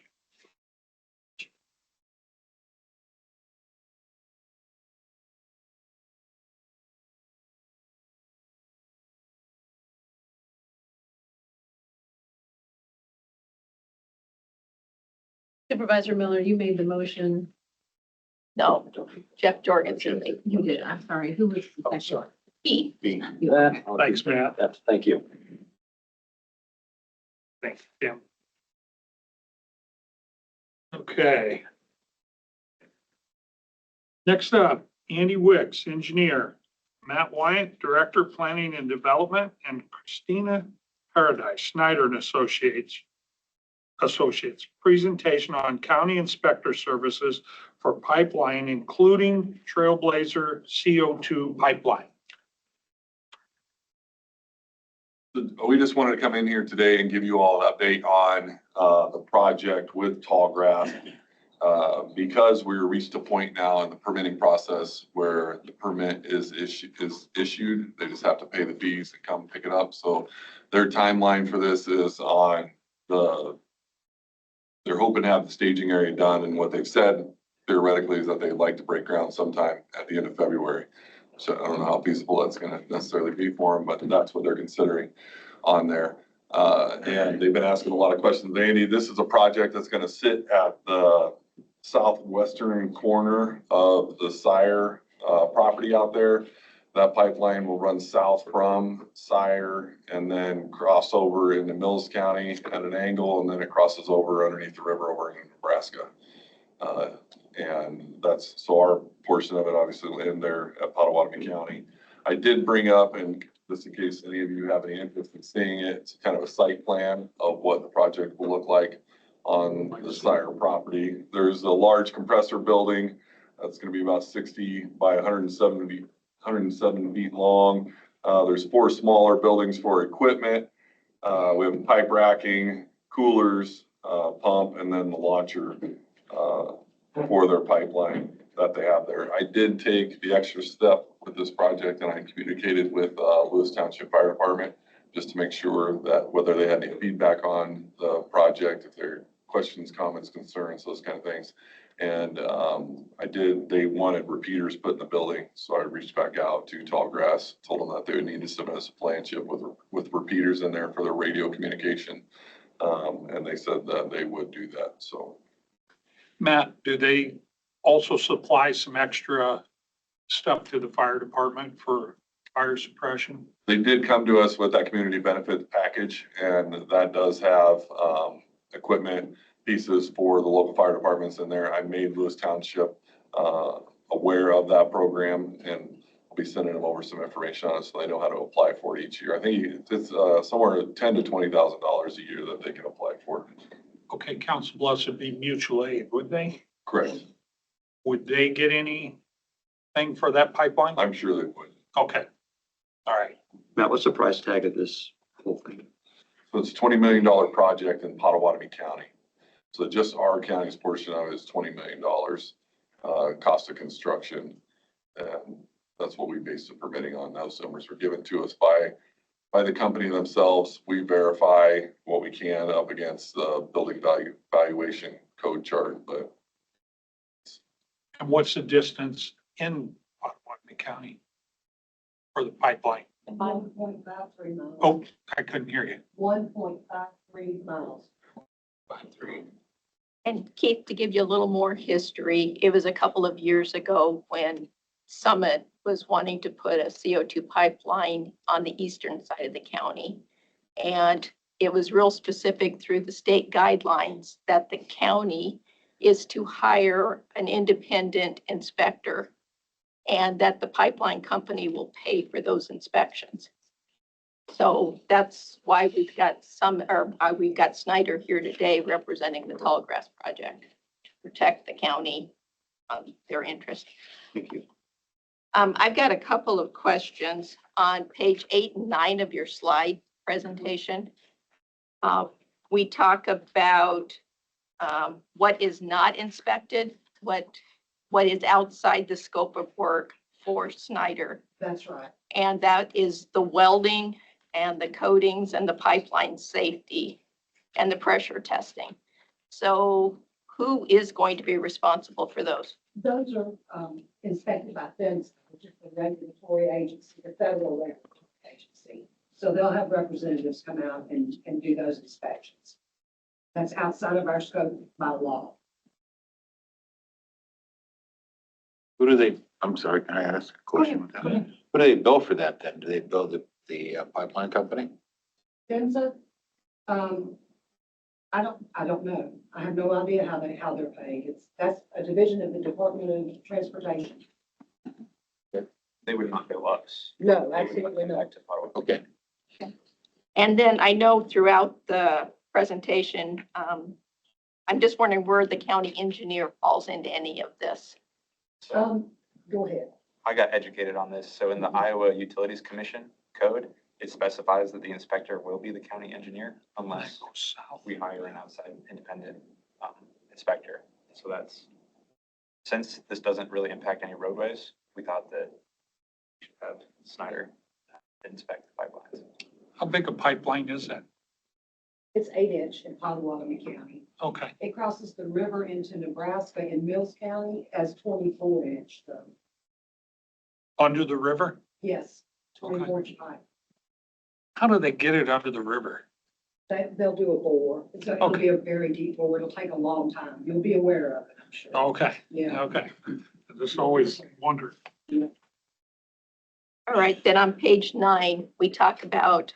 Supervisor Miller, you made the motion. No, Jeff Jorgensen. made- You did, I'm sorry. Who was the Oh, second? sorry. He. Thanks, Matt. Thank you. Thanks, Tim. Okay. Next up, Andy Wicks, engineer, Matt Wyatt, director, planning and development, and Christina Paradise, Snyder and Associates, presentation on county inspector services for pipeline, including Trailblazer CO2 pipeline. We just wanted to come in here today and give you all an update on the project with Tallgrass. Because we reached a point now in the permitting process where the permit is issued, they just have to pay the fees and come pick it up. So their timeline for this is they're hoping to have the staging area done, and what they've said theoretically is that they'd like to break ground sometime at the end of February. So I don't know how feasible that's gonna necessarily be for them, but that's what they're considering on there. And they've been asking a lot of questions. Andy, this is a project that's gonna sit at the southwestern corner of the Sire property out there. That pipeline will run south from Sire and then cross over into Mills County at an angle, and then it crosses over underneath the river over in Nebraska. And that's, so our portion of it obviously in there at Pottawatomie County. I did bring up, and just in case any of you have any interest in seeing it, it's kind of a site plan of what the project will look like on the Sire property. There's a large compressor building that's gonna be about 60 by 170 feet long. There's 4 smaller buildings for equipment. We have pipe racking, coolers, pump, and then the launcher for their pipeline that they have there. I did take the extra step with this project, and I communicated with Lewis Township Fire Department just to make sure that whether they had any feedback on the project, if there are questions, comments, concerns, those kind of things. And they wanted repeaters put in the building, so I reached back out to Tallgrass, told them that they would need to submit us a plan chip with repeaters in there for their radio communication. And they said that they would do that, so. Matt, do they also supply some extra stuff to the fire department for fire suppression? They did come to us with that community benefit package, and that does have equipment pieces for the local fire departments in there. I made Lewis Township aware of that program, and I'll be sending them over some information on it so they know how to apply for it each year. I think it's somewhere $10,000 to $20,000 a year that they can apply for. Okay, Council Bluffs would be mutual aid, would they? Correct. Would they get anything for that pipeline? I'm sure they would. Okay, all right. Matt, what's the price tag of this whole thing? So it's a $20 million project in Pottawatomie County. So just our county's portion of it is $20 million, cost of construction. And that's what we based the permitting on. Those numbers were given to us by the company themselves. We verify what we can up against the building value valuation code chart, but. And what's the distance in Pottawatomie County for the pipeline? 1.53 miles. Oh, I couldn't hear you. 1.53 miles. 5.3. And Keith, to give you a little more history, it was a couple of years ago when Summit was wanting to put a CO2 pipeline on the eastern side of the county. And it was real specific through the state guidelines that the county is to hire an independent inspector and that the pipeline company will pay for those inspections. So that's why we've got we've got Snyder here today representing the Tallgrass project to protect the county, their interest. Thank you. I've got a couple of questions on page 8 and 9 of your slide presentation. We talk about what is not inspected, what is outside the scope of work for Snyder. That's right. And that is the welding and the coatings and the pipeline safety and the pressure testing. So who is going to be responsible for those? Those are inspected by PHMSA, which is the regulatory agency, the federal regulatory agency. So they'll have representatives come out and do those inspections. That's outside of our scope by law. Who do they, I'm sorry, can I ask a question? Go ahead. Who do they bill for that then? Do they bill the pipeline company? PHMSA, I don't know. I have no idea how they're paid. That's a division of the Department of Transportation. They would not bill us. No, absolutely not. Okay. And then I know throughout the presentation, I'm just wondering where the county engineer falls into any of this. Go ahead. I got educated on this. So in the Iowa Utilities Commission code, it specifies that the inspector will be the county engineer unless we hire an outside independent inspector. So that's, since this doesn't really impact any roadways, we thought that we should have Snyder inspect the pipelines. How big a pipeline is that? It's 8-inch in Potawatomi County. Okay. It crosses the river into Nebraska in Mills County as 24-inch though. Under the river? Yes, 24-inch pipe. How do they get it under the river? They'll do a bore. It'll be a very deep bore. It'll take a long time. You'll be aware of it, I'm sure. Okay, Yeah. okay. I just always wondered. All right, then on page 9, we talk about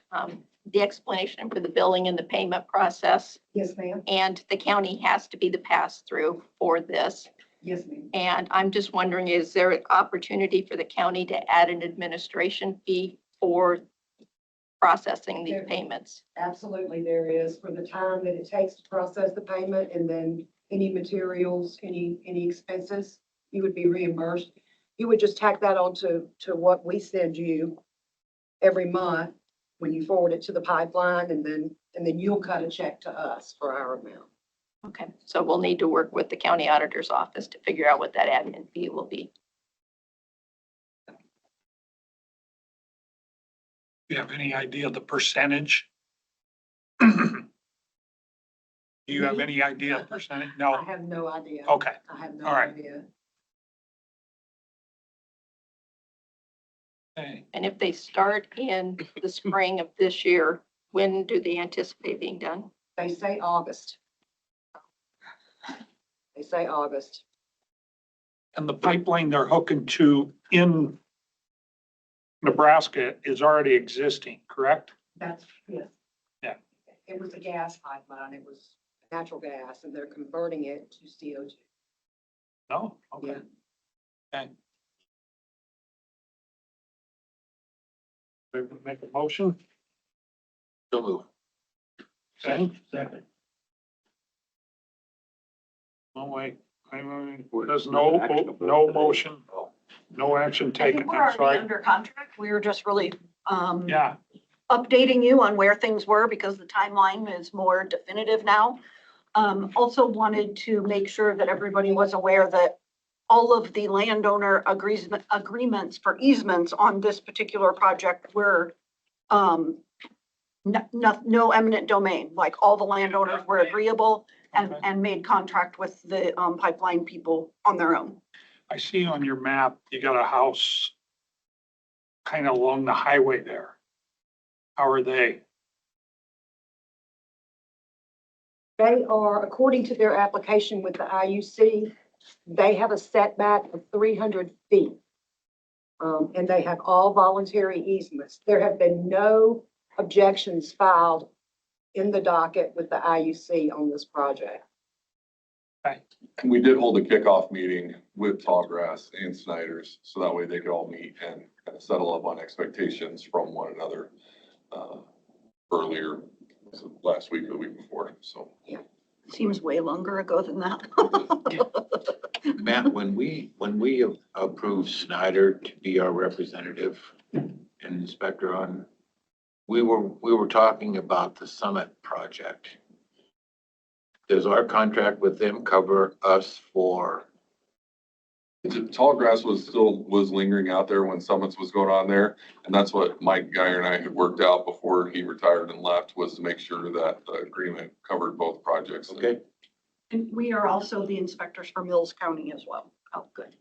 the explanation for the billing and the payment process. Yes, ma'am. And the county has to be the pass-through for this. Yes, ma'am. And I'm just wondering, is there an opportunity for the county to add an administration fee for processing these payments? Absolutely, there is, for the time that it takes to process the payment, and then any materials, any expenses, you would be reimbursed. You would just tack that on to what we send you every month when you forward it to the pipeline, and then you'll cut a check to us for our amount. Okay, so we'll need to work with the county auditor's office to figure out what that admin fee will be. Do you have any idea of the percentage? Do you have any idea of percentage? I No? have no idea. Okay, I have no all right. idea. okay. And if they start in the spring of this year, when do they anticipate being done? They say August. They say August. And the pipeline they're hooking to in Nebraska is already existing, correct? That's, yes. Yeah. It was a gas pipeline. It was natural gas, and they're converting it to CO2. No? Okay. Yeah. Okay. Make a motion? So move. Second? Second. No, wait. There's no motion, no action I taken. think we're I'm already sorry. under contract. We were just really Yeah, updating you on where things were because the timeline is more definitive now. Also wanted to make sure that everybody was aware that all of the landowner agreements for easements on this particular project were no eminent domain, like all the landowners were agreeable Okay. and made contract with the pipeline people on their own. I see on your map, you got a house kind of along the highway there. How are they? They are, according to their application with the IUC, they have a setback of 300 feet. And they have all voluntary easements. There have been no objections filed in the docket with the IUC on this project. And we did hold a kickoff meeting with Tallgrass and Snyder's, so that way they could all meet and kind of settle up on expectations from one another. earlier, so last week or the week before, so. Seems way longer ago than that. Matt, when we approved Snyder to be our representative and inspector on, we were talking about the Summit project. Does our contract with them cover us for? Tall grass was lingering out there when Summits was going on there. And that's what Mike Geyer and I had worked out before he retired and left, was to make sure that the agreement covered both projects. Okay. And we are also the inspectors for Mills County as well. Oh, good.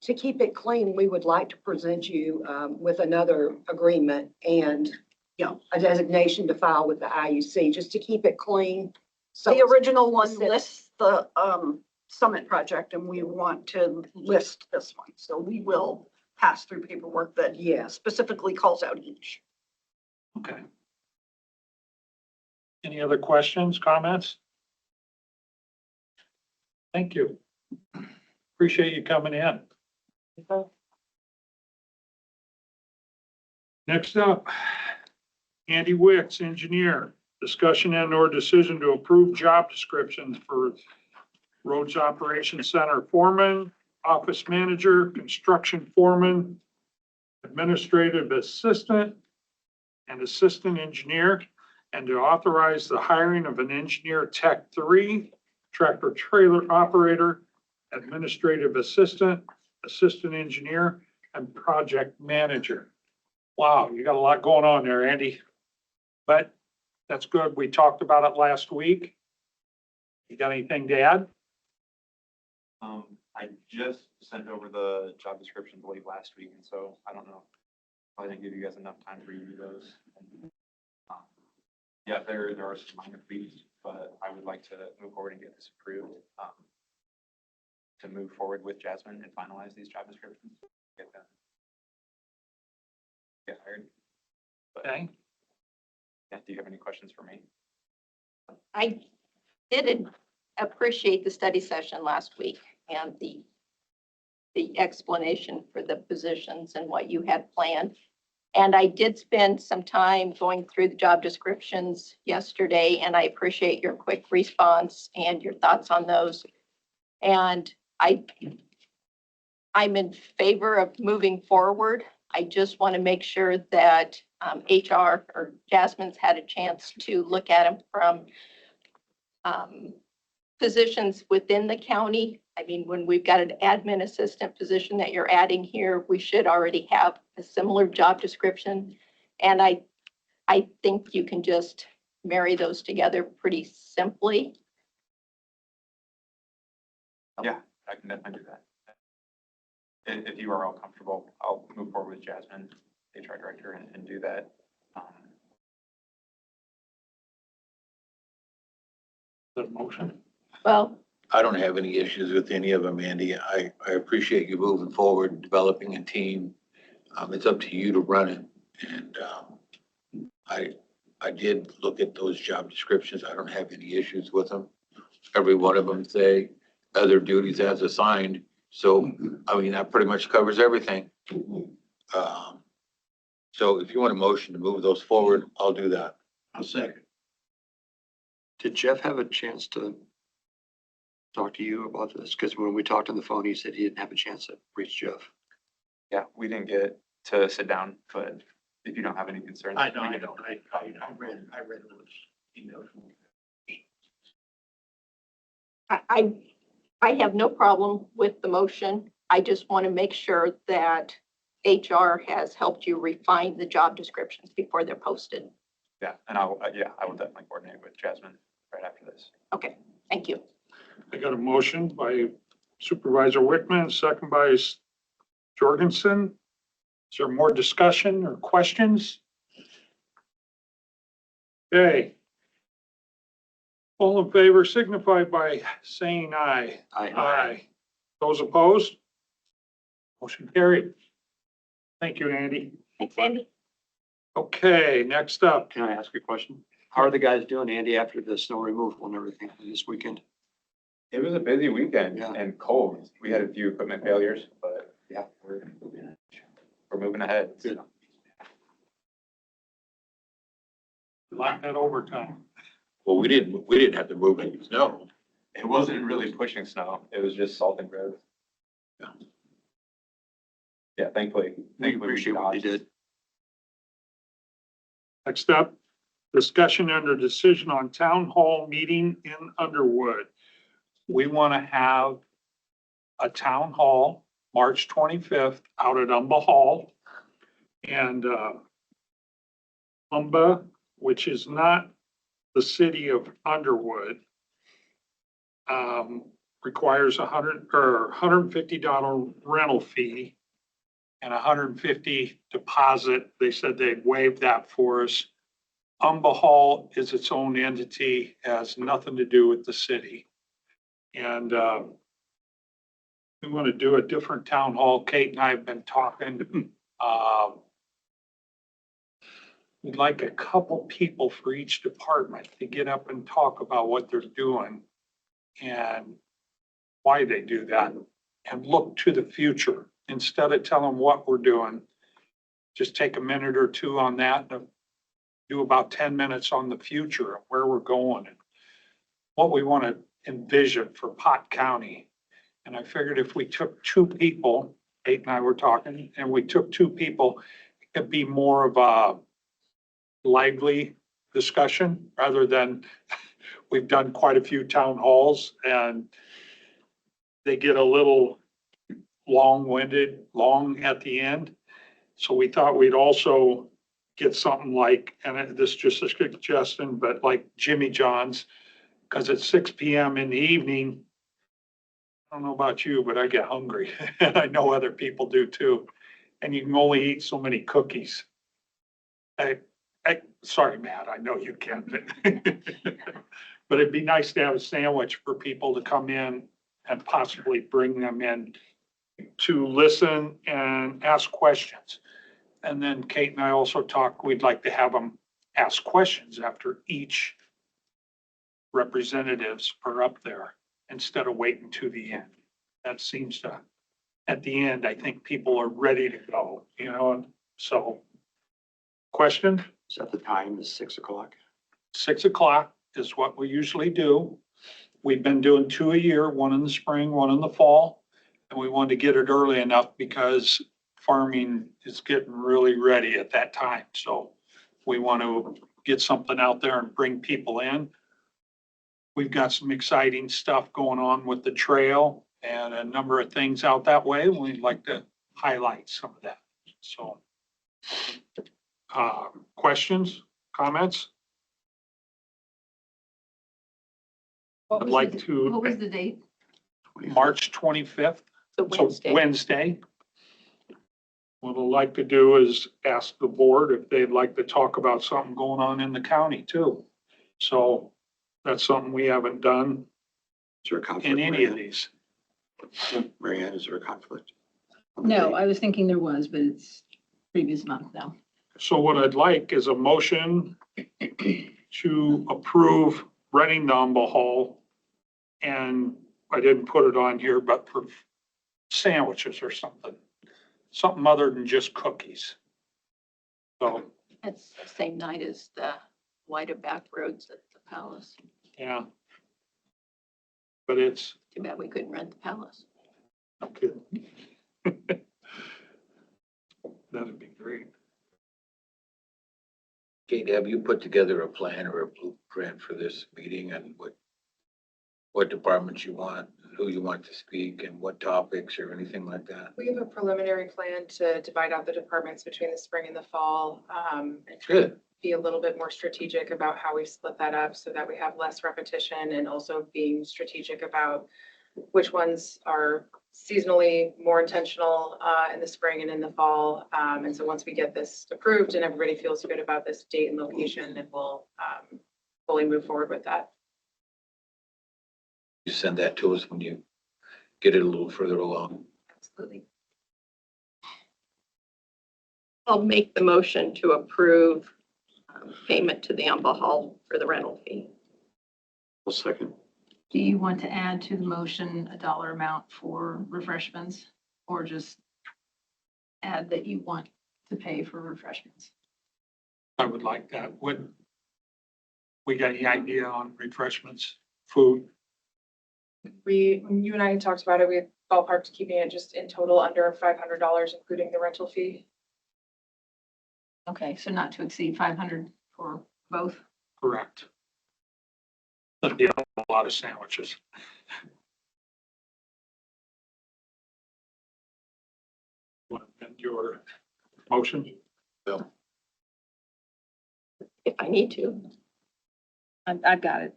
To keep it clean, we would like to present you with another agreement and a designation to file with the IUC, just to keep it clean. So The original one specific. lists the Summit project, and we want to list this one. So we will pass through paperwork that specifically calls out each. Okay. Any other questions, comments? Thank you. Appreciate you coming in. Next up, Andy Wicks, engineer. Discussion and or decision to approve job descriptions for roads operations center foreman, office manager, construction foreman, administrative assistant, and assistant engineer, and to authorize the hiring of an engineer tech 3, tractor trailer operator, administrative assistant, assistant engineer, and project manager. Wow, you got a lot going on there, Andy. But that's good. We talked about it last week. You got anything to add? I just sent over the job descriptions late last week, and so I don't know. I didn't give you guys enough time to review those. Yeah, there are some minor tweaks, but I would like to move forward and get this approved. To move forward with Jasmine and finalize these job descriptions. Get hired. But, Okay. yeah, do you have any questions for me? I did appreciate the study session last week and the explanation for the positions and what you had planned. And I did spend some time going through the job descriptions yesterday, and I appreciate your quick response and your thoughts on those. And I'm in favor of moving forward. I just want to make sure that HR or Jasmine's had a chance to look at them from positions within the county. I mean, when we've got an admin assistant position that you're adding here, we should already have a similar job description. And I think you can just marry those together pretty simply. Yeah, I can definitely do that. If you are all comfortable, I'll move forward with Jasmine, HR director, and do that. The motion? Well, I don't have any issues with any of them, Andy. I appreciate you moving forward, developing a team. It's up to you to run it. And I did look at those job descriptions. I don't have any issues with them. Every one of them say other duties as assigned. So, I mean, that pretty much covers everything. So if you want a motion to move those forward, I'll do that. I'll second. Did Jeff have a chance to talk to you about this? Because when we talked on the phone, he said he didn't have a chance to reach Jeff. Yeah, we didn't get to sit down, but if you don't have any concerns. I don't. I read those emails. I have no problem with the motion. I just want to make sure that HR has helped you refine the job descriptions before they're posted. Yeah, and I will definitely coordinate with Jasmine right after this. Okay, thank you. I got a motion by Supervisor Wickman, second by Jorgensen. Is there more discussion or questions? Okay. All in favor signify by saying aye. Aye. Those opposed? Motion carried. Thank you, Andy. Thanks, Andy. Okay, next up. Can I ask you a question? How are the guys doing, Andy, after the snow removal and everything this weekend? It was a busy weekend Yeah. and cold. We had a few equipment failures, but yeah, we're moving ahead. Good. Like that overtime. Well, we didn't have to move any snow. It wasn't really pushing snow. It was just salting roads. Yeah. Yeah, thankfully. We appreciate what they dodged. did. Next up, discussion under decision on town hall meeting in Underwood. We want to have a town hall, March 25th, out at Umba Hall. And Umba, which is not the city of Underwood, requires $150 rental fee and $150 deposit. They said they'd waive that for us. Umba Hall is its own entity, has nothing to do with the city. And we want to do a different town hall. Kate and I have been talking. We'd like a couple people for each department to get up and talk about what they're doing and why they do that, and look to the future instead of telling what we're doing. Just take a minute or two on that and do about 10 minutes on the future of where we're going and what we want to envision for Pot County. And I figured if we took two people, Kate and I were talking, and we took two people, it'd be more of a lively discussion rather than we've done quite a few town halls and they get a little long-winded, long at the end. So we thought we'd also get something like, and this is just a suggestion, but like Jimmy John's, because it's 6 p.m. in the evening. I don't know about you, but I get hungry. And I know other people do too. And you can only eat so many cookies. Sorry, Matt, I know you can't. But it'd be nice to have a sandwich for people to come in and possibly bring them in to listen and ask questions. And then Kate and I also talked, we'd like to have them ask questions after each representatives are up there instead of waiting to the end. That seems to, at the end, I think people are ready to go, you know, and so. Question? Is that the time, is 6 o'clock? 6 o'clock is what we usually do. We've been doing 2 a year, one in the spring, one in the fall. And we wanted to get it early enough because farming is getting really ready at that time. So we want to get something out there and bring people in. We've got some exciting stuff going on with the trail and a number of things out that way. We'd like to highlight some of that. So questions, comments? I'd like to. What was the date? March 25th. The So Wednesday. Wednesday. What I'd like to do is ask the board if they'd like to talk about something going on in the county too. So that's something we haven't done Is there a conflict? in any of Marianne? these. Marianne, is there a conflict? No, I was thinking there was, but it's previous month now. So what I'd like is a motion to approve renting the Humble Hall. And I didn't put it on here, but for sandwiches or something, something other than just cookies. So, That's the same night as the Wida Back Roads at the Palace. yeah. But it's, Too bad we couldn't rent the Palace. okay. That'd be great. Kate, have you put together a plan or a blueprint for this meeting and what departments you want, who you want to speak and what topics or anything like that? We have a preliminary plan to divide out the departments between the spring and the fall. And Good. be a little bit more strategic about how we split that up so that we have less repetition, and also being strategic about which ones are seasonally more intentional in the spring and in the fall. And so once we get this approved and everybody feels good about this date and location, then we'll fully move forward with that. You send that to us when you get it a little further along. Absolutely. I'll make the motion to approve payment to the Humble Hall for the rental fee. Well, second. Do you want to add to the motion a dollar amount for refreshments, or just add that you want to pay for refreshments? I would like that. We got any idea on refreshments, food? When you and I talked about it, we ballparked keeping it just in total under $500, including the rental fee. Okay, so not to exceed 500 for both. Correct. That'd be a lot of sandwiches. Want to amend your motion? If I need to. I've got it.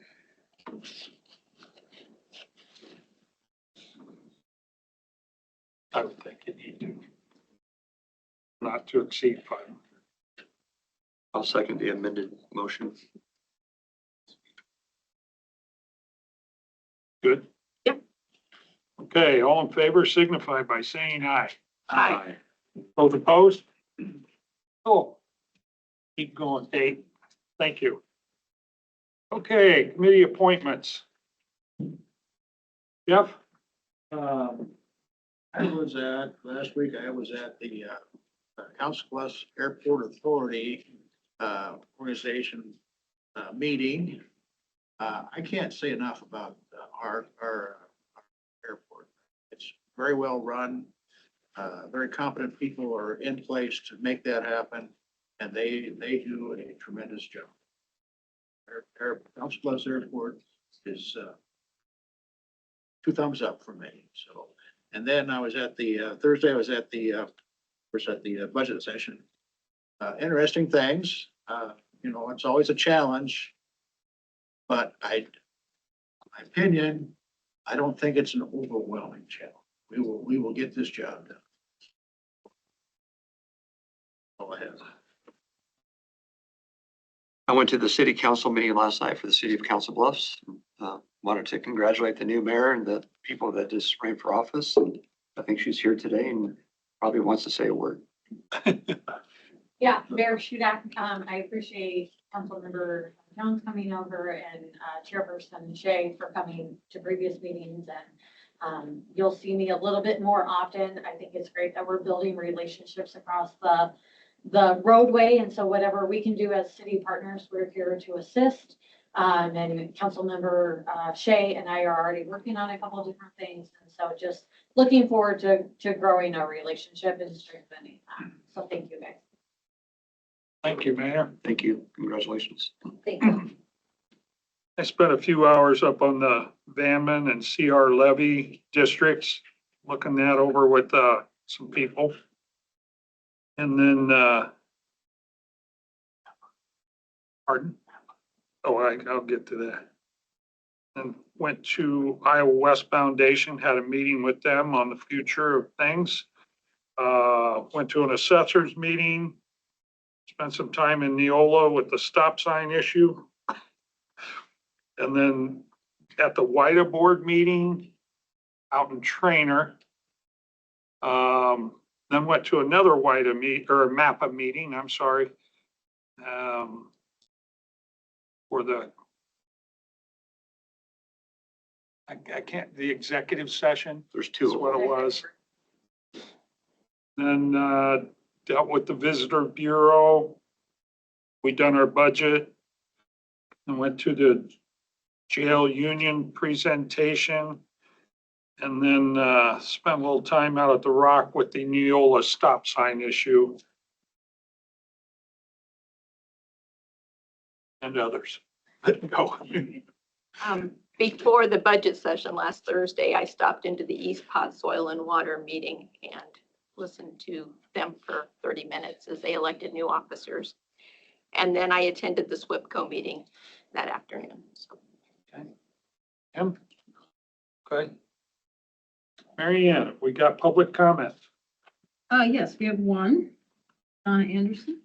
I would think you need to. Not to exceed 500. I'll second the amended motion. Good? Yep. Okay, all in favor signify by saying aye. Aye. Both opposed? Oh, keep going, Dave. Thank you. Okay, committee appointments. Jeff? Last week, I was at the Council Bluffs Airport Authority organization meeting. I can't say enough about our airport. It's very well run. Very competent people are in place to make that happen, and they do a tremendous job. Our Council Bluffs Airport is 2 thumbs up for me, so. And then I was at the, Thursday, I was at the budget session. Interesting things, you know, it's always a challenge. But my opinion, I don't think it's an overwhelming challenge. We will get this job done. All I have. I went to the city council meeting last night for the city of Council Bluffs. Wanted to congratulate the new mayor and the people that just ran for office. And I think she's here today and probably wants to say a word. Yeah, Mayor Shudak, I appreciate Councilmember Jones coming over and Chairperson Shea for coming to previous meetings, and you'll see me a little bit more often. I think it's great that we're building relationships across the roadway, and so whatever we can do as city partners, we're here to assist. And Councilmember Shea and I are already working on a couple of different things, and so just looking forward to growing our relationship and strengthening that. So thank you, guys. Thank you, Mayor. Thank you. Congratulations. Thank you. I spent a few hours up on the Vanman and CR levy districts, looking that over with some people. And then, pardon? Oh, I'll get to that. And went to Iowa West Foundation, had a meeting with them on the future of things. Went to an assessors meeting, spent some time in Neola with the stop sign issue. And then at the WIDA board meeting out in Trainer. Then went to another WIDA MAPPA meeting, I'm sorry. For the, I can't, the executive session. There's two. Is what it was. Then dealt with the visitor bureau. We done our budget and went to the jail union presentation. And then spent a little time out at the Rock with the Neola stop sign issue. And others. Go. Before the budget session last Thursday, I stopped into the East Pod Soil and Water meeting and listened to them for 30 minutes as they elected new officers. And then I attended the SWPCO meeting that afternoon. So. Okay. Okay. Mary Ann, we got public comment. Yes, we have one. Donna Anderson.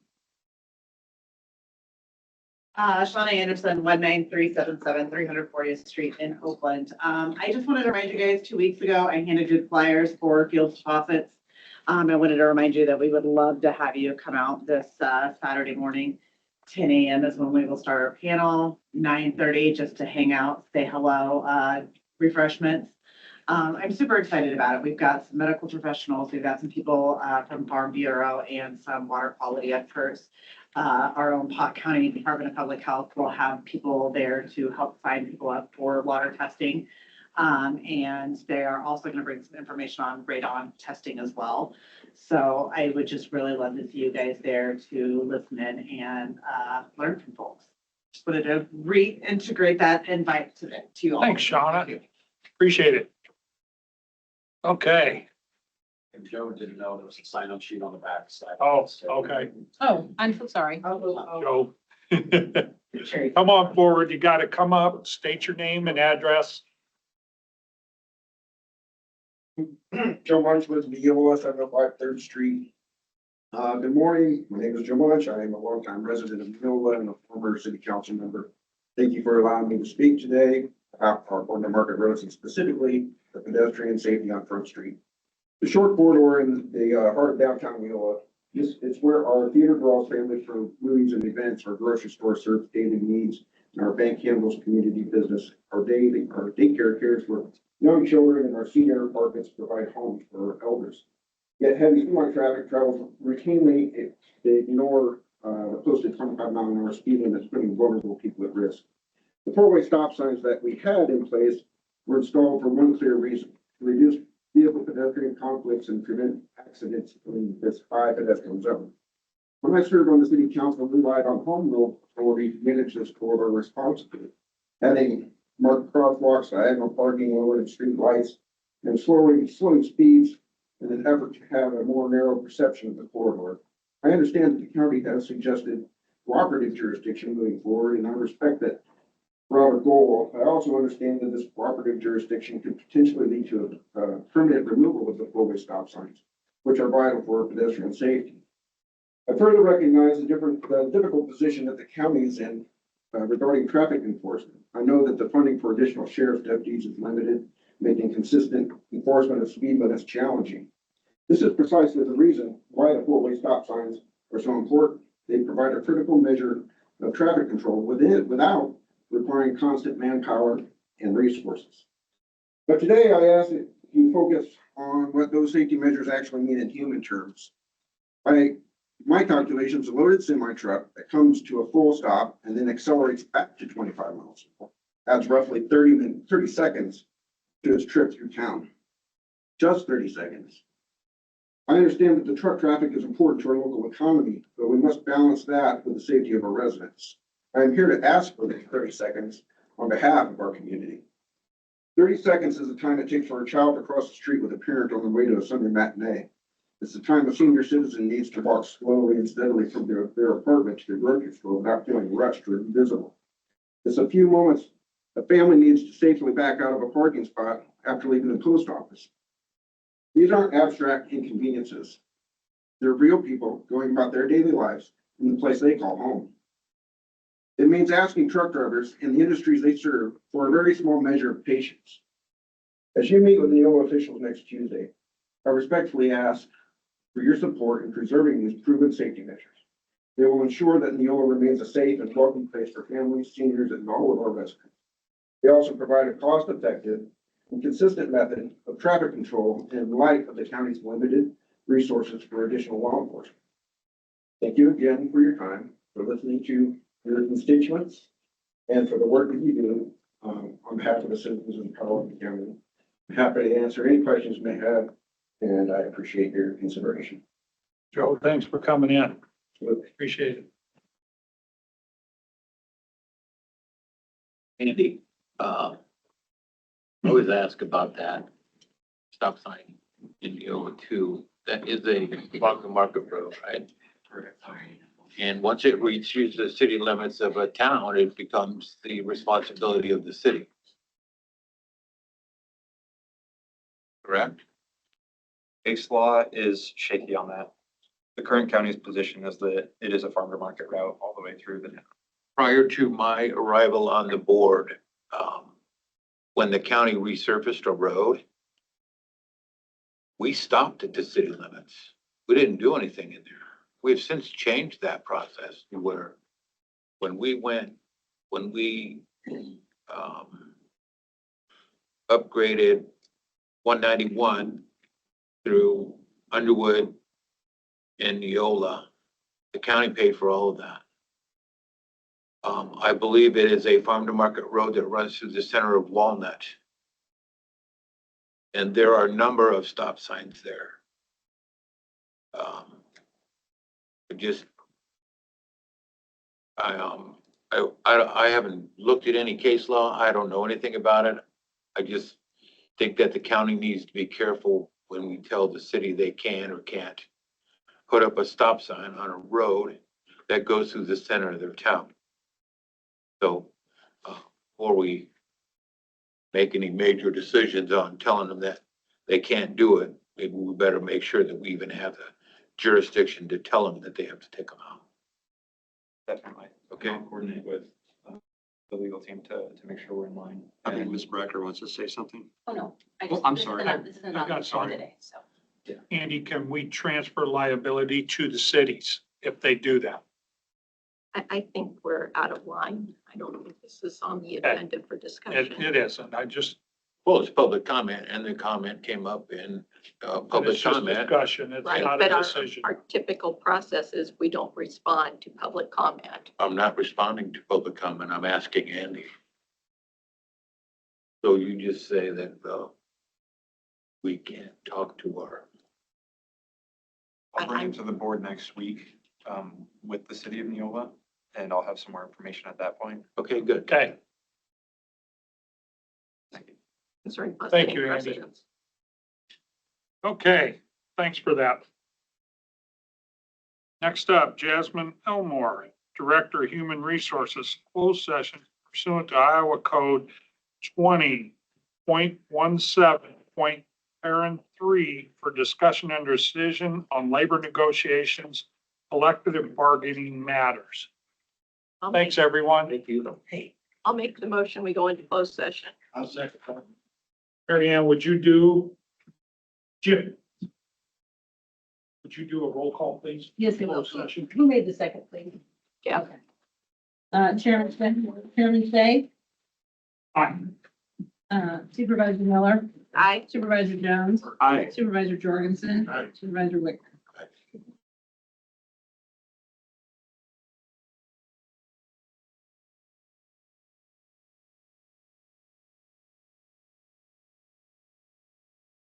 Shauna Anderson, 19377 340th Street in Oakland. I just wanted to remind you guys, 2 weeks ago, I handed you flyers for Fields Faucets. I wanted to remind you that we would love to have you come out this Saturday morning. 10 a.m. is when we will start our panel, 9:30 just to hang out, say hello, refreshments. I'm super excited about it. We've got some medical professionals, we've got some people from Farm Bureau and some water quality experts. Our own Pot County Department of Public Health will have people there to help sign people up for water testing. And they are also going to bring some information on radon testing as well. So I would just really love to see you guys there to listen in and learn from folks. Just wanted to reintegrate that invite to you all. Thanks, Shauna. Appreciate it. Okay. And Joe didn't know there was a sign-up sheet on the back side. Oh, okay. Oh, I'm so sorry. Joe. Come on forward. You got to come up, state your name and address. Joe Munch with Neola, 705 3rd Street. Good morning. My name is Joe Munch. I am a longtime resident of Neola and a former city council member. Thank you for allowing me to speak today about our corner market roads and specifically the pedestrian safety on Front Street. The short corridor in the heart of downtown Neola is where our theater draws families for movies and events, our grocery store serves daily needs, and our bank handles community business. Our daycare cares for young children, and our senior apartments provide homes for our elders. Yet heavy semi-traffic travels routinely. They ignore the posted 25-mile-an-hour speed limits, putting vulnerable people at risk. The four-way stop signs that we had in place were installed for one clear reason: to reduce vehicle pedestrian conflicts and prevent accidents in this high pedestrian zone. When I served on the city council, we relied on home rule authority to manage this corridor responsibly, having marked crosswalks, diagonal parking, lowered street lights, and slowing speeds in an effort to have a more narrow perception of the corridor. I understand that the county has suggested cooperative jurisdiction moving forward, and I respect that broader goal. I also understand that this cooperative jurisdiction could potentially lead to a permanent removal of the four-way stop signs, which are vital for pedestrian safety. I further recognize the difficult position that the county is in regarding traffic enforcement. I know that the funding for additional sheriff's deputies is limited, making consistent enforcement of speed limits challenging. This is precisely the reason why the four-way stop signs are so important. They provide a critical measure of traffic control without requiring constant manpower and resources. But today I ask that you focus on what those safety measures actually mean in human terms. By my calculations, a loaded semi-truck that comes to a full stop and then accelerates back to 25 miles adds roughly 30 seconds to its trip through town. Just 30 seconds. I understand that the truck traffic is important to our local economy, but we must balance that with the safety of our residents. I am here to ask for the 30 seconds on behalf of our community. 30 seconds is the time it takes for a child to cross the street with a parent on the way to a Sunday matinee. It's the time a senior citizen needs to walk slowly and steadily from their apartment to the grocery store without feeling rushed or invisible. It's a few moments a family needs to safely back out of a parking spot after leaving the post office. These aren't abstract inconveniences. They're real people going about their daily lives in the place they call home. It means asking truck drivers in the industries they serve for a very small measure of patience. As you meet with the Neola officials next Tuesday, I respectfully ask for your support in preserving these proven safety measures. They will ensure that Neola remains a safe and welcome place for families, seniors, and all of our residents. They also provide a cost-effective and consistent method of traffic control in light of the county's limited resources for additional law enforcement. Thank you again for your time, for listening to your constituents, and for the work that you do on behalf of the citizens of Colorado County. I'm happy to answer any questions you may have, and I appreciate your consideration. Joe, thanks for coming in. Appreciate it. Andy, I always ask about that stop sign in Neola 2. That is a market road, right? And once it reaches the city limits of a town, it becomes the responsibility of the city. Correct? Case law is shaky on that. The current county's position is that it is a farmer market route all the way through the town. Prior to my arrival on the board, when the county resurfaced a road, we stopped at the city limits. We didn't do anything in there. We've since changed that process to where when we upgraded 191 through Underwood and Neola, The county paid for all of that. I believe it is a farm to market road that runs through the center of Walnut. And there are a number of stop signs there. Just, I haven't looked at any case law. I don't know anything about it. I just think that the county needs to be careful when we tell the city they can or can't put up a stop sign on a road that goes through the center of their town. So, before we make any major decisions on telling them that they can't do it, maybe we better make sure that we even have the jurisdiction to tell them that they have to take them out. Definitely. Okay. I'll coordinate with the legal team to make sure we're in line. I think Ms. Bracker wants to say something. Oh, no. I'm sorry. This isn't on the agenda today, so. Andy, can we transfer liability to the cities if they do that? I think we're out of line. I don't think this is on the Okay. agenda for discussion. It isn't. I just, Well, it's public comment, and the comment came up in, public it's just comment. discussion. It's Right, not but a our, decision. our typical process is we don't respond to public comment. I'm not responding to public comment. I'm asking Andy. So you just say that, we can't talk to our, I'll bring it to the board next week, with the city of Neola, and I'll have some more information at that point. okay, good. Okay, Concerning us Thank setting you, Andy. precedents. okay. Thanks for that. Next up, Jasmine Elmore, Director of Human Resources, closed session pursuant to Iowa Code 20.17.3 for discussion and decision on labor negotiations, collective bargaining matters. I'll Thanks, make- everyone. Thank you. I'll make the motion. We go into closed session. I'll second that. Mary Ann, would you do, Jim? Would you do a roll call, please? Yes, we will. Closed session. Who made the second, please? Yeah. Chairman Say, Aye. Supervisor Miller, Aye. Supervisor Jones, Aye. Supervisor Jorgensen, Aye. Supervisor Wicker.